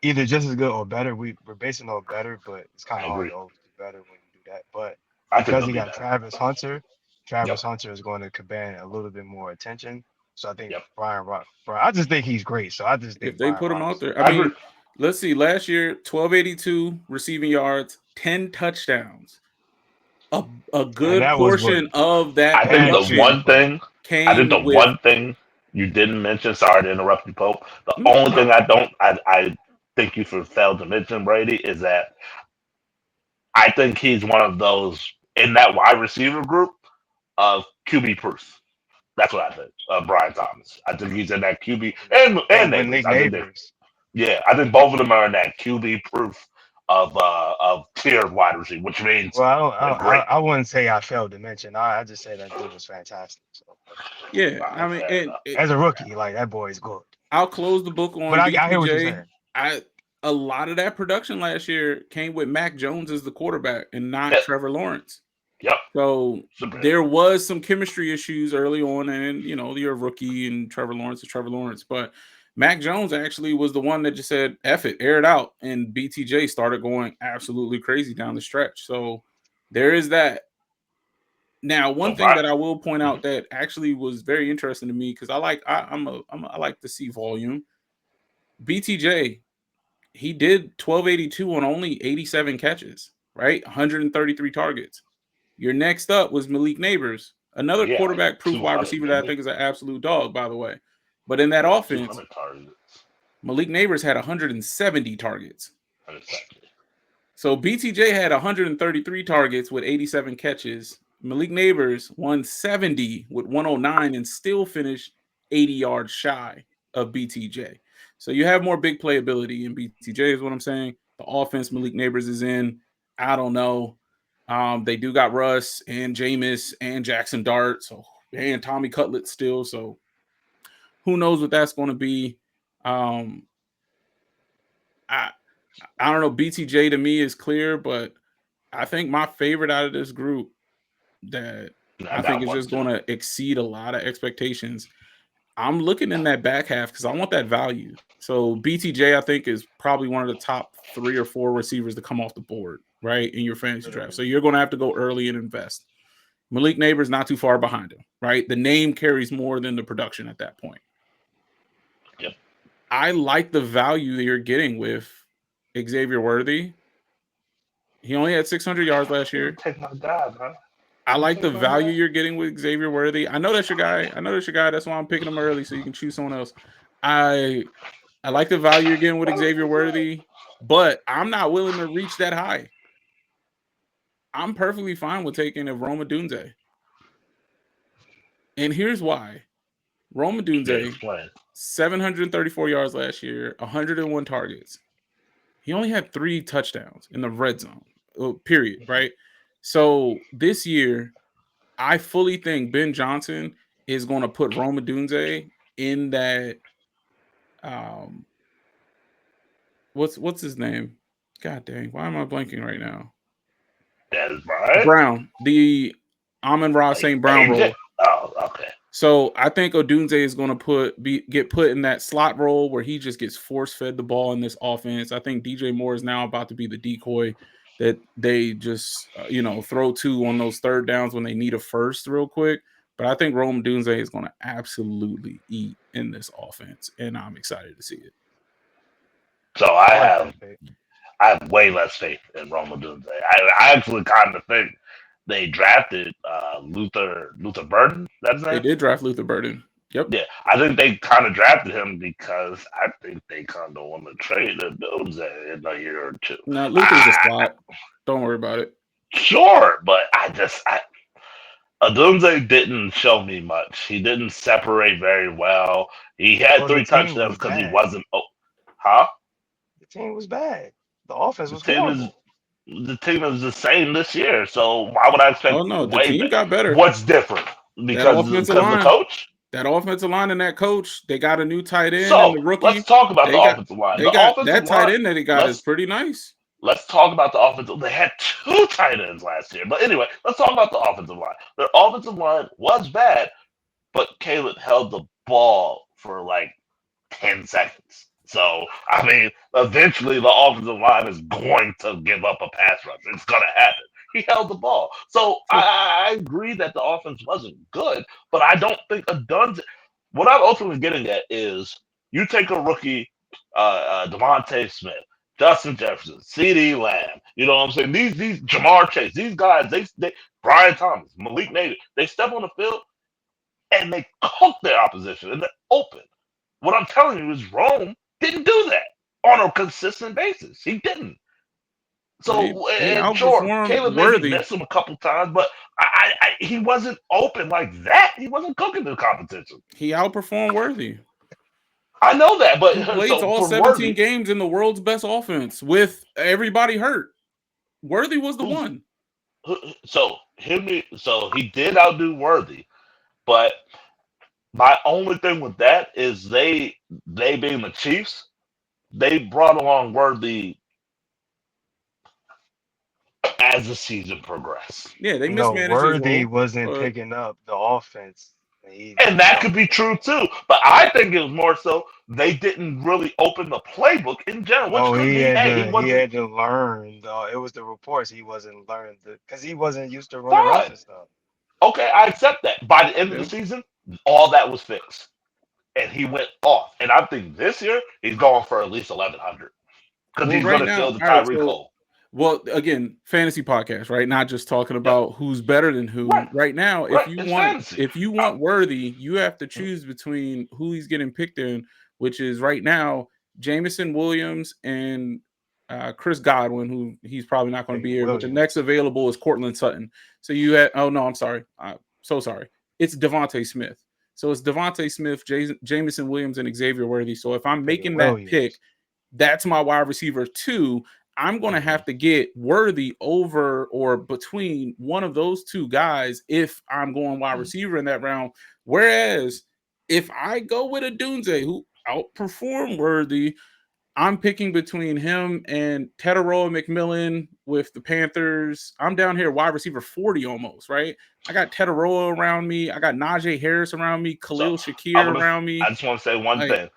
either just as good or better. We're basing on better, but it's kind I of hard agree. to always do better when you do that. But I think because he'll he be got better. Travis Yep. Hunter is going to command a little bit more attention. So I think Yep. Brian, I just think he's great. So I just If think they Brian put him out Robinson. there, I I agree. mean, let's see. Last year, 1282 receiving yards, 10 touchdowns. A And good that was what portion of that I think the last year, production one but thing, I think the came with. one thing you didn't mention, sorry to interrupt you, Pope. The No, only no. thing I think you failed to mention, Brady, is that I think he's one of those in that wide receiver group of QB proof. That's what I think of Brian Thomas. I think he's in that QB and when Neighbors. Nick I think they, Neighbors. yeah, I think both of them are in that QB proof of tiered wide receiver, which means Well, I don't. they're great. I wouldn't say I failed to mention. I just say that dude was fantastic. So Yeah, All I right, mean, fair and enough. as a rookie, like that boy is good. I'll close the book But on I hear what you're BTJ. saying. I A lot of that production last year came with Mac Jones as the quarterback and not Yep. Trevor Lawrence. Yep. So Super. there was some chemistry issues early on, and you're a rookie, and Trevor Lawrence is Trevor Lawrence. But Mac Jones actually was the one that just said, "F it, air it out," and BTJ started going absolutely crazy down the stretch. So there is that. Now, So one thing Brian, that I will point mhm. out that actually was very interesting to me because I like to see volume. BTJ, he did 1282 on only 87 catches, right? 133 targets. Your next up was Malik Neighbors, Another Yeah, like quarterback-proof wide 200 receiver that I maybe. think is an absolute dog, by the way. But in that Yeah, like offense, 200 targets. Malik Neighbors had 170 targets. Exactly. So BTJ had 133 targets with 87 catches. Malik Neighbors 170 with 109 and still finished 80 yards shy of BTJ. So you have more big playability in BTJ is what I'm saying. The offense Malik Neighbors is in, I don't know. They do got Russ and Jameis and Jackson Dart, so and Tommy Cutlet still. So who knows what that's going to be? Um, I I don't know. BTJ to me is clear, but I think my favorite out of this group that I I think got is one just too. going to exceed a lot of expectations. I'm looking in that back half because I want that value. So BTJ, I think, is probably one of the top 3 or 4 receivers to come off the board, right, in your fantasy draft. So you're going to have to go early and invest. Malik Neighbors not too far behind him, right? The name carries more than the production at that point. Yep. I like the value that you're getting with Xavier Worthy. He only had 600 yards last You year. take my guy, man. I You like the take my value guy. you're getting with Xavier Worthy. I know that's your guy. That's why I'm picking him early so you can choose someone else. I I like the value you're getting with That was Xavier good. Worthy, but I'm not willing to reach that high. I'm perfectly fine with taking a Roma Dunze. And here's why. Roma Yeah, Dunze, explain. 734 yards last year, 101 targets. He only had 3 touchdowns in the red zone, period, right? So this year, I fully think Ben Johnson is going to put Roma Dunze in that. Um, what's his name? God dang, why am I blanking right now? That is right. Brown, the Amon-Ra Like St. Brown AJ. role. Oh, okay. So I think Odunze is going to get put in that slot role where he just gets force fed the ball in this offense. I think DJ Moore is now about to be the decoy that they just throw to on those third downs when they need a first real quick. But I think Rome Dunze is going to absolutely eat in this offense, and I'm excited to see it. So I like that pick. I have way less faith in Roma Dunze. I actually kind of think they drafted Luther Burden. That's his They name. did draft Luther Burden. Yep. Yeah, I think they kind of drafted him because I think they kind of want to trade Dunze in a year or two. Now Luther's a slot. Don't worry about it. Sure, but Adunze didn't show me much. He didn't separate very well. He had Well, the 3 team touchdowns was because he bad. wasn't. Oh, huh? The team was bad. The offense The was team is horrible. the team is the same this year. So why would I expect Oh no, the way team better? got better. What's different? That Because offensive the line, coach. that offensive line and that coach, they got a new tight end and So the let's rookie. talk about the They got offensive line. they The got offensive that tight line. end that he got is Let's pretty nice. let's talk about the offensive. They had 2 tight ends last year, but anyway, let's talk about the offensive line. Their offensive line was bad, but Caleb held the ball for like 10 seconds. So, I mean, eventually the offensive line is going to give up a pass rush. It's going to happen. He held the ball. So, Sure. I agree that the offense wasn't good, but I don't think a Duns. What I'm ultimately getting at is you take a rookie, Devontae Smith, Justin Jefferson, CD Lamb, you know what I'm saying? These Jamar Chase, these guys, they Brian Thomas, Malik Nader, they step on the field and they cook their opposition and they're open. What I'm telling you is Rome didn't do that on a consistent basis. He didn't. So, They and sure, outperformed Caleb maybe Worthy. missed him a couple times, but he wasn't open like that. He wasn't cooking the competition. He outperformed Worthy, I know that, who but plays so all for 17 Worthy, games in the world's best offense with everybody hurt. Worthy was the who's one. so he did outdo Worthy, but my only thing with that is they being the Chiefs, they brought along Worthy as the season progressed. Yeah, they No, mismanaged his Worthy role, wasn't but picking up the offense. He, And you that could know, be true too. But I think it was more so they didn't really open the playbook in general, which no, could he be, had hey, he to he wasn't had to learn. It was the reports he wasn't learning because he wasn't used to running fine. option stuff. Okay, I accept that. By the end of the yeah. season, all that was fixed. And he went off. And I think this year he's going for at least 1,100 because Well, he's going right to now, fill the all right. Tyreek So hole. Well, again, fantasy podcast, right? Not just talking Yep. about who's better than who. Right. Right now, Right. It's fantasy. if you want Worthy, you have to choose between who he's getting picked in, which is right now Jamison Williams and Chris Godwin, who he's probably not going to be here. But the next available is Cortland Sutton. So you had I'm sorry. So sorry. It's Devontae Smith. So it's Devontae Smith, Jamison Williams, and Xavier Worthy. So if I'm making that pick, that's my wide receiver 2. I'm going to have to get Worthy over or between one of those two guys if I'm going wide receiver in that round. Whereas if I go with a Dunze who outperformed Worthy, I'm picking between him and Tetaroa McMillan with the Panthers. I'm down here wide receiver 40 almost, right? I got Tetaroa around me. I got Najee Harris around me, Khalil Shakir around me. I just want to say one thing.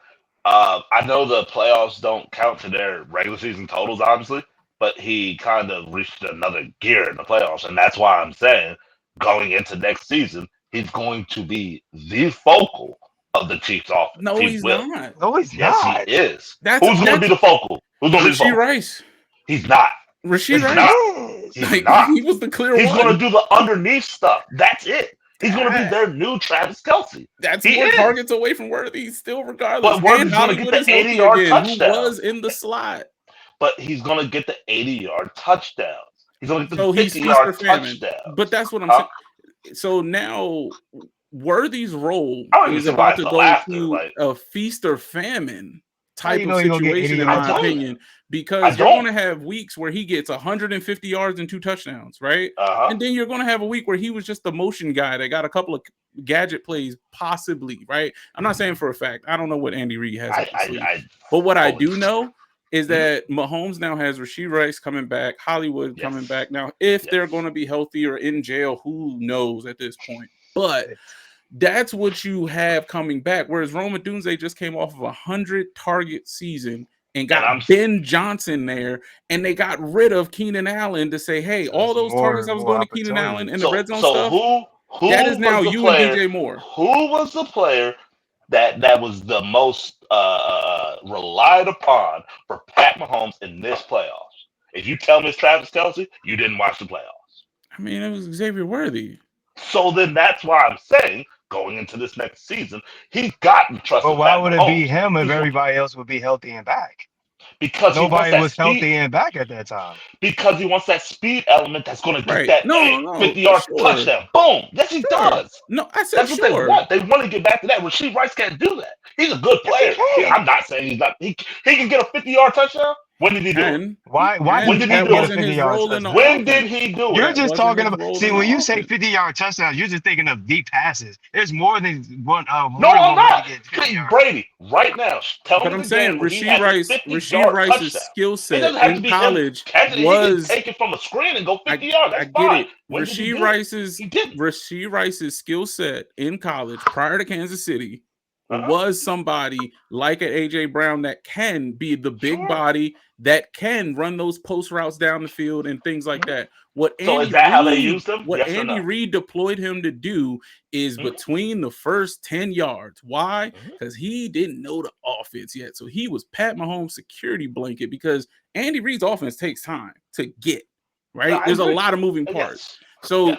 I know the playoffs don't count to their regular season totals, obviously, but he kind of reached another gear in the playoffs. And that's why I'm saying going into next season, he's going to be the focal of the Chiefs' offense. No, he's not. No, he's yes, not. He is. Who's going to be the focal? Who's going to be the focal? Rice. He's not. Rasheed Rice. He's not. He was the clear one. He's going to do the underneath stuff. That's it. He's going to be their new Travis Kelce. That's more targets away from Worthy still, regardless. But Worthy's going to get the 80-yard touchdown. Who was in the slot. But he's going to get the 80-yard touchdowns. He's going to get the 50-yard touchdowns. But that's what I'm saying. So now Worthy's role is about to go to a feast or famine type of situation, in my opinion, because you're going to have weeks where he gets 150 yards and 2 touchdowns, right? And then you're going to have a week where he was just the motion guy that got a couple of gadget plays, possibly, right? I'm not saying for a fact. I don't know what Andy Reid has. But what I do know is that Mahomes now has Rasheed Rice coming back, Hollywood coming back. Now, if they're going to be healthy or in jail, who knows at this point? But that's what you have coming back. Whereas Rome Odunze just came off of a 100-target season and got Ben Johnson there, and they got rid of Keenan Allen to say, hey, all those targets I was going to Keenan Allen and the red zone stuff, who that is now you and DJ Moore. Who was the player that was the most relied upon for Pat Mahomes in this playoffs? If you tell me it's Travis Kelce, you didn't watch the playoffs. I mean, it was Xavier Worthy. So then that's why I'm saying going into this next season, he's got to trust. But why would it be him if everybody else would be healthy and back? Because nobody was healthy and back at that time. Because he wants that speed element that's going to get that 50-yard touchdown. Boom. Yes, he does. No, I said that's what they want. They want to get back to that. Rasheed Rice can't do that. He's a good player. I'm not saying he's not. He can get a 50-yard touchdown. When did he do it? Why when did he do it? When did he do it? You're just talking about. See, when you say 50-yard touchdowns, you're just thinking of deep passes. There's more than one. No, I'm not. Brady, right now, tell me. But I'm saying Rasheed Rice's skill set in college was take it from a screen and go 50 yards. I get it. Rasheed Rice's skill set in college prior to Kansas City was somebody like an AJ Brown that can be the big body, that can run those post routes down the field and things like that. How they used him? What Andy Reid deployed him to do is between the first 10 yards. Why? Because he didn't know the offense yet. So he was Pat Mahomes' security blanket, because Andy Reid's offense takes time to get, right? There's a lot of moving parts. So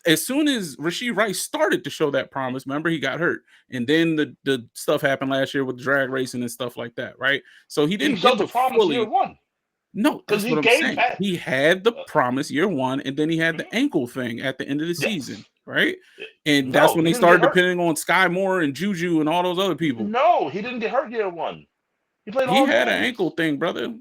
as soon as Rasheed Rice started to show that promise, remember, he got hurt. And then the stuff happened last year with the drag racing and stuff like that, right? So he didn't get the promise year one. No, that's what I'm saying. He had the promise year one, and then he had the ankle thing at the end of the season, right? And that's when they started depending on Sky Moore and Juju and all those other people. No, he didn't get hurt year one. He had an ankle thing, brother.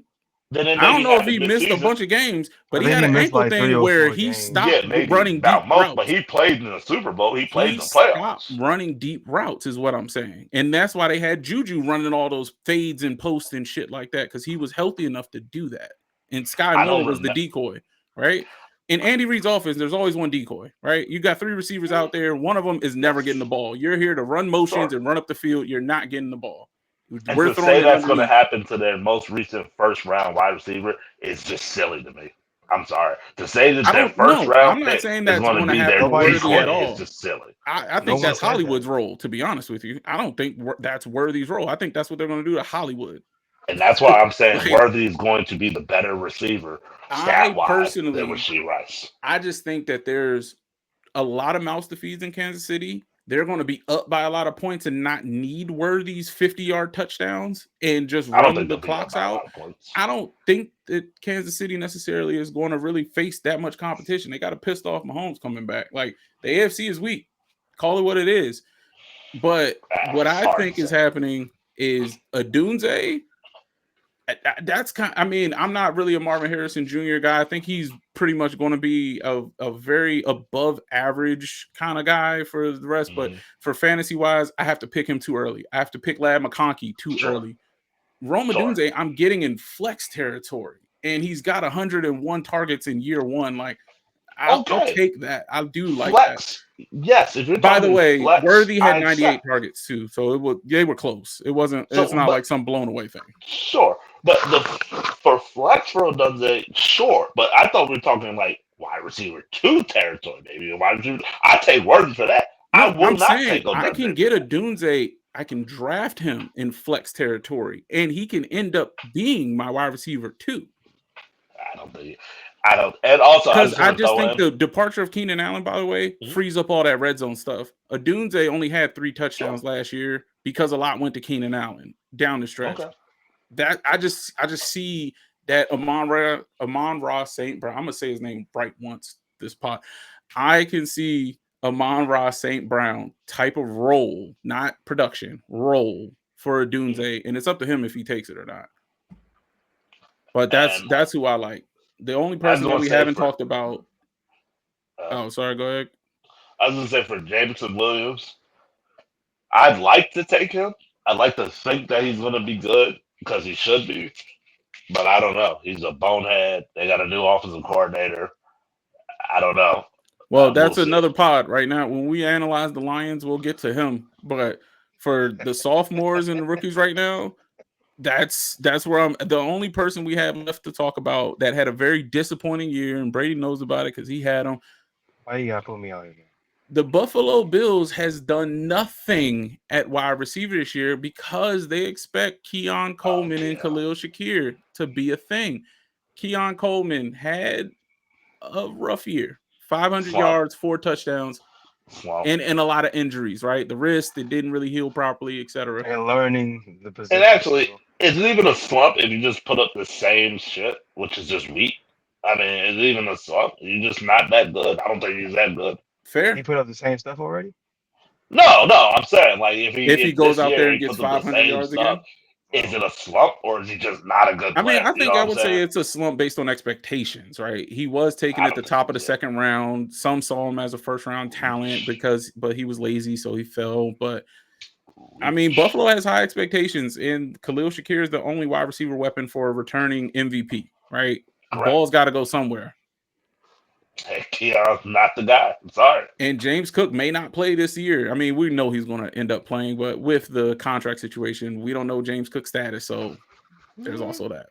I don't know if he missed a bunch of games, but he had an ankle thing where he stopped running deep routes. But he played in the Super Bowl. He played in the playoffs. Running deep routes is what I'm saying. And that's why they had Juju running all those fades and posts and shit like that, because he was healthy enough to do that. And Sky Moore was the decoy, right? In Andy Reid's offense, there's always one decoy, right? You got 3 receivers out there. One of them is never getting the ball. You're here to run motions and run up the field. You're not getting the ball. And to say that's going to happen to their most recent first-round wide receiver is just silly to me. I'm sorry. To say that their first-round pick is going to be their Worthy at all is just silly. I think that's Hollywood's role, to be honest with you. I don't think that's Worthy's role. I think that's what they're going to do to Hollywood. And that's why I'm saying Like, Worthy is going to be the better receiver stat I wise than personally, Rasheed Rice. I just think that there's a lot of mouths to feed in Kansas City. They're going to be up by a lot of points and not need Worthy's 50-yard touchdowns and just I don't run think the they'll be up clocks by a out. lot of points. I don't think that Kansas City necessarily is going to really face that much competition. They got a pissed off Mahomes coming back. Like, the AFC is weak. Call it what it is. But what It's I hard to think is say. happening is a Dunze. That's kind. I mean, I'm not really a Marvin Harrison Jr. guy. I think he's pretty much going to be a very above average kind of guy for the rest. But Mm-hmm. for fantasy wise, I have to pick him too early. I have to pick Lad McConkey too Sure. early. Rome Sure. Odunze, I'm getting in flex territory, and he's got 101 targets in year one. Like, I'll Okay. take that. I do like that. Flex. Yes, if you're By the talking way, flex, Worthy I had 98 accept. targets too, so they were close. It wasn't. It's So, not but like some blown away thing. sure, but the for flex for Odunze, sure. But I thought we were talking like wide receiver two territory, maybe wide receiver. I take Worthy for that. I No, will I'm not saying take I Odunze can for get a Dunze. I can draft him in flex territory, and he can end up being my wide receiver too. I don't think. I don't. And also, I Because just I want to just throw think in. the departure of Keenan Allen, by the way, Mhm. frees up all that red zone stuff. A Dunze only had 3 Sure. touchdowns last year because a lot went to Keenan Allen down the stretch. Okay. That I just see that Amon Ross St. Brown. I'm gonna say his name right once this pot. I can see Amon Ross St. Brown type of role, not production, role for a Dunze, and it's up to him if he takes it or not. But And that's who I like. The only I person just that want to we say haven't for. talked about. Oh, sorry. Go ahead. I was gonna say for Jameson Williams, I'd like to take him. I'd like to think that he's gonna be good because he should be, but I don't know. He's a bonehead. They got a new offensive coordinator. I don't know. Well, We'll that's see. another pod right now. When we analyze the Lions, we'll get to him. But for the sophomores and the rookies right now, that's where I'm. The only person we have left to talk about that had a very disappointing year, and Brady knows about it because he had him. Why you gotta put me out here? The Buffalo Bills has done nothing at wide receiver this year because they expect Keon Oh, Coleman and yeah. Khalil Shakir to be a thing. Keon Coleman had a rough year. 500 Slump. yards, 4 touchdowns, Slump. and a lot of injuries, right? The wrist, it didn't really heal properly, etc. And learning the And position actually, still. is it even a slump if you just put up the same shit, which is just weak? I mean, is it even a slump? You're just not that good. I don't think he's that good. He Fair. put up the same stuff already. No, I'm saying like If he if goes this out there year and he gets puts up the 500 same yards stuff, again. is Oh, it a slump or is he just not a good I mean, player? I You know think what I I'm would say saying? it's a slump based on expectations, right? He was taken I at don't the think so. top of the second round. Some saw him as a first round talent but he was lazy, so he fell. But I mean, Reach. Buffalo has high expectations, and Khalil Shakir is the only wide receiver weapon for a returning MVP, right? Correct. Ball's got to go somewhere. Hey, Keon's not the guy. I'm sorry. And James Cook may not play this year. I mean, we know he's going to end up playing, but with the contract situation, we don't know James Cook's status. So there's also that.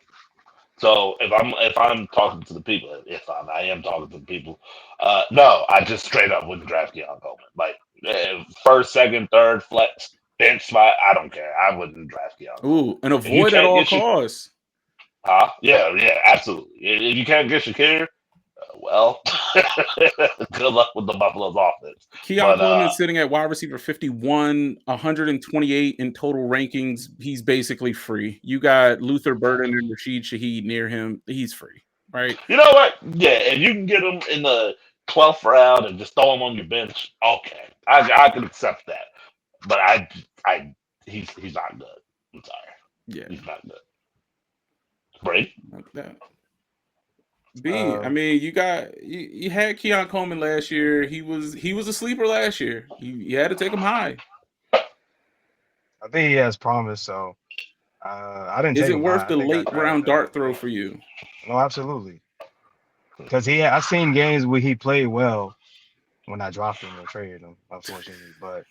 So if I'm talking to the people, I am talking to the people, no, I just straight up wouldn't draft Keon Coleman. Like first, second, third, flex, bench spot, I don't care. I wouldn't draft Keon Coleman. Ooh, and If you avoid at can't all get your, costs. huh? Yeah, absolutely. If you can't get Shakir, well, good luck with the Buffalo's offense. Keon But Coleman sitting at wide receiver 51, 128 in total rankings. He's basically free. You got Luther Burden and Rashid Shaheed near him. He's free, right? you know what? Yeah, if you can get him in the 12th round and just throw him on your bench, okay, I can accept that. But he's not good. I'm sorry, Yeah, he's not good. Break. like that. B, I um, mean, you had Keon Coleman last year. He was a sleeper last year. You had to take him high. I think he has promise. So I didn't Is take it him worth high. I the think I late drafted round him dart like throw mid. for you? No, absolutely. Because I seen games where he played well when I dropped him or traded him, unfortunately. But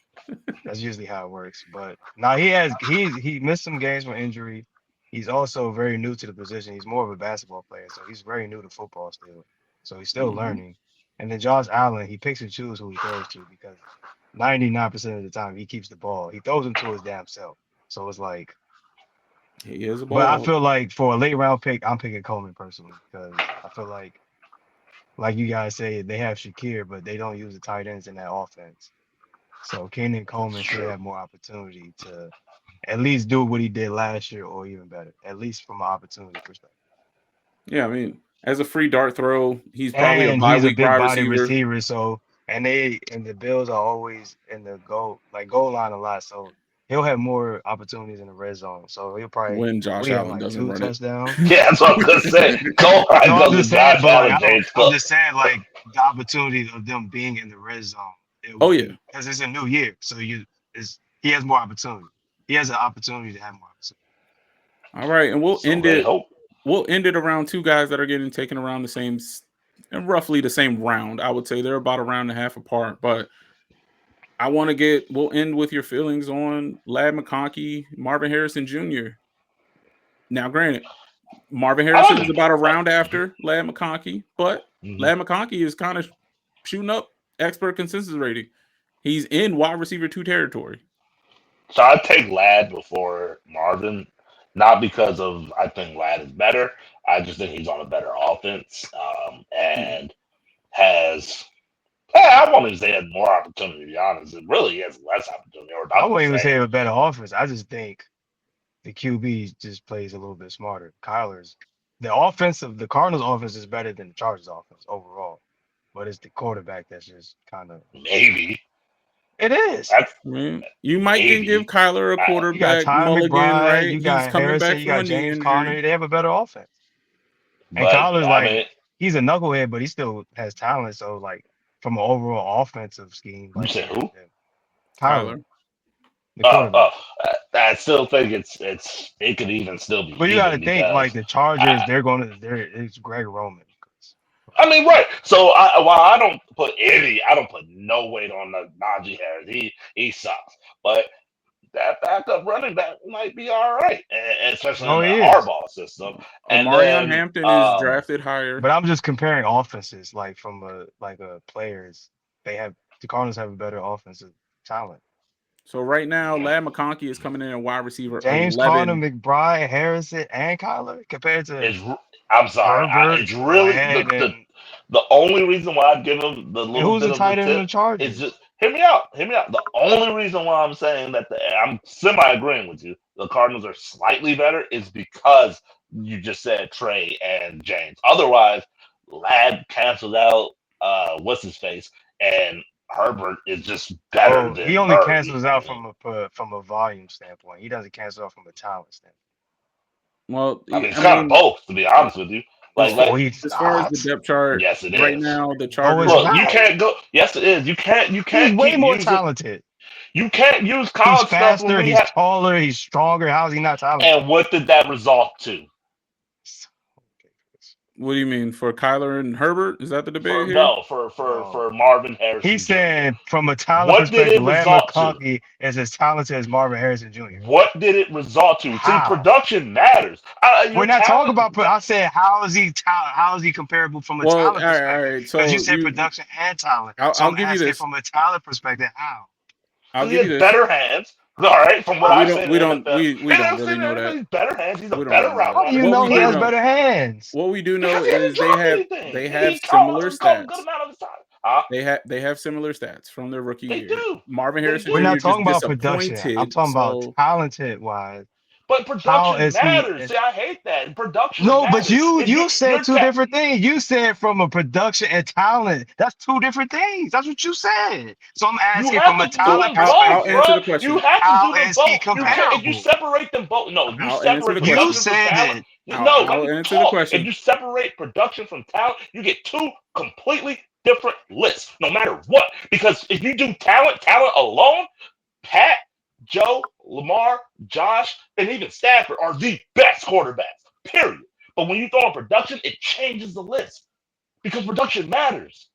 that's usually how it works. But now he missed some games from injury. He's also very new to the position. He's more of a basketball player, so he's very new to football still. So he's still Mm-hmm. learning. And then Josh Allen, he picks and chooses who he throws to because 99% of the time he keeps the ball. He throws them to his damn self. So it's like He is a But I ball. feel like for a late round pick, I'm picking Coleman personally because I feel like you guys say, they have Shakir, but they don't use the tight ends in that offense. So Keenan It's Coleman should true. have more opportunity to at least do what he did last year or even better, at least from an opportunity perspective. Yeah, I mean, as a free dart throw, he's probably a And bye he's a week big wide body receiver receiver, so and the Bills are always in the goal line a lot, so he'll have more opportunities in the red zone. So he'll probably when Josh have Allen like doesn't two run it. touchdowns. Yeah, that's what I was gonna say. Cole No, Ryan I'm goes just with saying, Josh but like Allen, James I'm Cook. just saying like the opportunity of them being in the red zone, it Oh would yeah. be because it's a new year, so he has more opportunity. He has an opportunity to have more opportunity. All right, and So they hope. we'll end it around two guys that are getting taken around the same and roughly the same round. I would say they're about a round and a half apart, but we'll end with your feelings on Lad McConkey, Marvin Harrison Jr. Now, granted, Marvin I Harrison like is him. about a round after Lad McConkey, but Mhm. Lad McConkey is kind of shooting up expert consensus rating. He's in wide receiver 2 territory. So I take Lad before Marvin, not because of I think Lad is better. I just think he's on a better offense, Yeah. and has. I won't even say has more opportunity. To be honest, it really has less opportunity, or I about the wouldn't even say same. a better offense. I just think the QB just plays a little bit smarter. The Cardinals offense is better than the Chargers offense overall, but it's the quarterback that's just kind of Maybe it is. that's I mean, you might can give maybe. Kyler a You got quarterback Ty mulligan, McBride, right? you He's got coming Harrison, back you from a got knee James injury. Conner. They have a better offense. And But Kyler's I like mean, he's a knucklehead, but he still has talent. So like from an overall offensive scheme, you like said who? Kyler, Kyler. the quarterback. I still think it could even still be But you got to even think like because the Chargers, it's Greg Roman. I mean, right. So while I don't put no weight on the Najee Harris. He sucks, but that backup running back might be all right, and especially No, in the he is. Harbaugh system. And Omarion then Hampton is drafted higher. But I'm just comparing offenses, like from a players. The Cardinals have a better offensive talent. So right now, Lad McConkey is coming in at wide receiver James Conner, 11. McBride, Harrison, and Kyler compared to it's I'm sorry, Herbert, it's really Lad, and the only reason why I give him the little who's bit the of a tight end of tip the is Chargers? just hear me out. Hear me out. The only reason why I'm saying that I'm semi agreeing with you, the Cardinals are slightly better, is because you just said Trey and James. Otherwise, Lad cancels out what's his face, and Herbert is just better Oh, he than only Murray. cancels out from a volume standpoint. He doesn't cancel out from a talent standpoint. Well, I mean, it's I kind of mean, both, to be honest with you. as Like No, he's as far as the not. depth chart, yes, it right is. now the No, it's Chargers. Look, you not. can't go. Yes, it is. You He's can't way keep more using. talented. You can't use He's college stuff when faster. we He's have. taller. He's stronger. How's he not talented? And what did that result to? What do you mean for Kyler and Herbert? Is that the debate For here? no, No. for Marvin He's Harrison Jr. saying from a talent What did perspective, it Larry result to? McConkey is as talented as Marvin Harrison Jr. What did it result to? See, How? production matters. We're Your not talking talent. about. I said, how is he comparable from a Well, talent all perspective? right. Because you So said production and talent. So I'll I'm give you asking this. from a talent perspective, how? I'll He give you has this. better hands. All right, from what We I've don't seen we in the don't NFL, we and don't I'm really saying know that. everybody's better hands. He's a We don't better really know route How that. do you runner. What know we he do has know, better hands? what we do know Because he is hasn't dropped anything. they He have similar caught a good stats. amount of his time. Huh? They have similar stats from their rookie They year. do. Marvin They Harrison We're do. not Jr. just talking about production. I'm disappointed. talking about So talented wise. But How production is he? matters. See, I hate that. Production No, but matters. If you said you're two different things. You said from a production and talent. That's two different things. That's what you said. So I'm you asking have from a to do so talent them I'll both, perspective, answer bro. the You question. have to how do them is he both. You can't if you comparable? separate them both. No, you I'll answer the separate You question. production from said talent. it. No, let I'll me answer the talk. If question. you separate production from talent, you get two completely different lists, no matter what. Because if you do talent alone, Pat, Joe, Lamar, Josh, and even Stafford are the best quarterbacks. Period. But when you throw in production, it changes the list because production matters.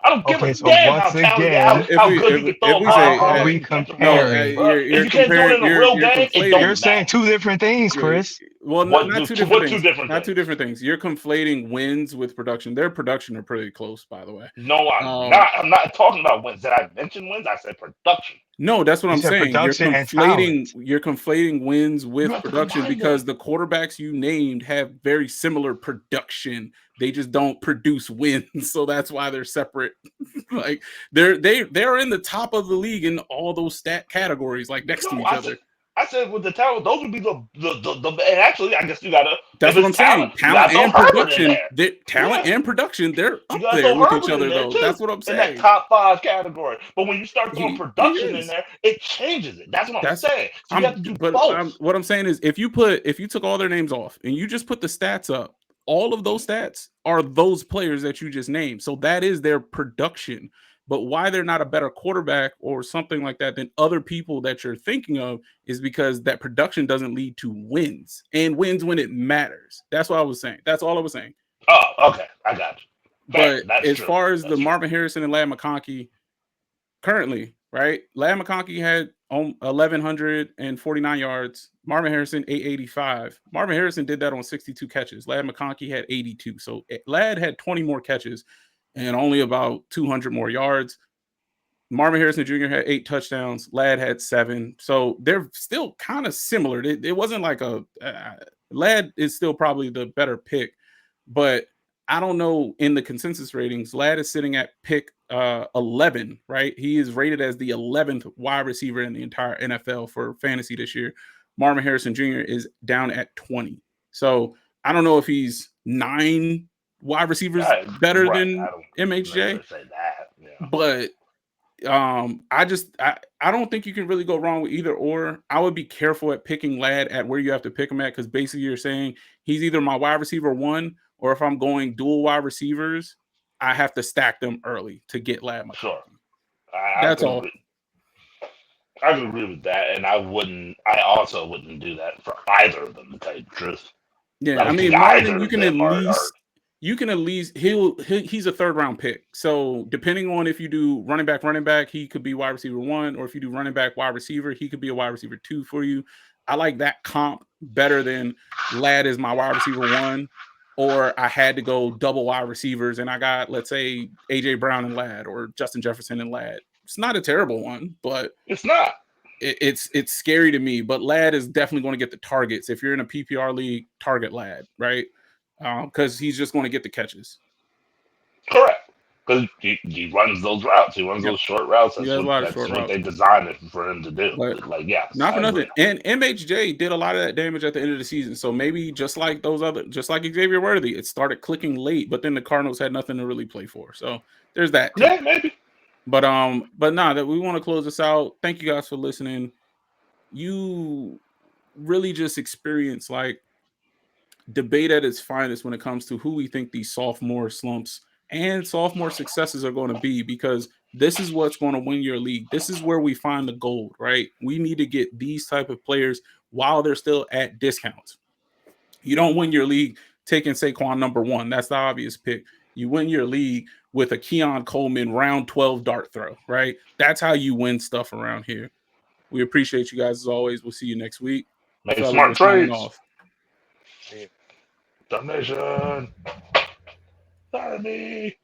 I don't give a Okay, so damn how once talented, again, If how we good you can if throw a we how blind say are quarterback we and catch a no, ball, comparing? bro. If you're you can't do it comparing in a real you're game, it You're conflating. don't saying matter. two different things, You're, Chris. well, What not two different what two things. different Not two things? different things. You're conflating wins with production. Their production are pretty close, by the way. No, I'm Um, not. I'm not talking about wins. Did I mention wins? I said production. No, that's what You I'm said saying. production and talent. You're conflating wins You with have to production combine because them. the quarterbacks you named have very similar production. They just don't produce wins, so that's why they're separate. Like they're in the top of the league in all those stat categories, like next to No, each other. I said with the talent, those would be the and actually I guess you gotta That's if what it's I'm saying. talent, you gotta throw Herbert in there. Talent Yeah. and production, they're You up gotta there throw with each Herbert in other, there though. too, That's what I'm in that saying. top 5 category. But when you start throwing He production in is. there, it changes it. That's what I'm That's saying. So you have to do both. what I'm saying is if you took all their names off and you just put the stats up, all of those stats are those players that you just named. So that is their production. But why they're not a better quarterback or something like that than other people that you're thinking of is because that production doesn't lead to wins and wins when it matters. That's what I was saying. That's all I was saying. Oh, okay, I got you. Fair, But that's as true. far as the That's true. Marvin Harrison and Ladd McConkey, currently, right? Ladd McConkey had 1,149 yards. Marvin Harrison, 885. Marvin Harrison did that on 62 catches. Ladd McConkey had 82. So Ladd had 20 more catches and only about 200 more yards. Marvin Harrison Jr. had 8 touchdowns. Ladd had 7. So they're still kind of similar. It wasn't like Ladd is still probably the better pick, but I don't know in the consensus ratings. Ladd is sitting at pick 11, right? He is rated as the 11th wide receiver in the entire NFL for fantasy this year. Marvin Harrison Jr. is down at 20. So I don't know if he's 9 wide receivers better Right. than I don't MHJ, necessarily say that. Yeah. but I don't think you can really go wrong with either or. I would be careful at picking Ladd at where you have to pick him at because basically you're saying he's either my wide receiver 1 or if I'm going dual wide receivers, I have to stack them early to get Ladd Sure. McConkey. I That's can all. agree. I can agree with that, and I also wouldn't do that for either of them. To tell you the truth, Yeah, I I don't think mean Marvin, either of them are. you can at least he's a third round pick. So depending on if you do running back, he could be wide receiver 1, or if you do running back wide receiver, he could be a wide receiver 2 for you. I like that comp better than Ladd is my wide receiver 1, or I had to go double wide receivers and I got, let's say, AJ Brown and Ladd or Justin Jefferson and Ladd. It's not a terrible one, but It's not. it's scary to me, but Ladd is definitely going to get the targets. If you're in a PPR league, target Ladd, right? Because he's just going to get the catches. Correct. Because he runs those routes. He runs Yep. those short routes. He has a lot of That's short what routes. they designed it for him to do. But Like, yes, not for I nothing. agree. And MHJ did a lot of that damage at the end of the season. So maybe just like Xavier Worthy, it started clicking late, but then the Cardinals had nothing to really play for. So there's that too. Yeah, maybe. But that we want to close this out. Thank you guys for listening. You really just experience like debate at its finest when it comes to who we think these sophomore slumps and sophomore successes are going to be, because this is what's going to win your league. This is where we find the gold, right? We need to get these type of players while they're still at discounts. You don't win your league taking Saquon number 1. That's the obvious pick. You win your league with a Keon Coleman round 12 dart throw, right? That's how you win stuff around here. We appreciate you guys as always. We'll see you next week. Make Fellas, we're smart signing trades. off. See ya. Thermnation. Sorry.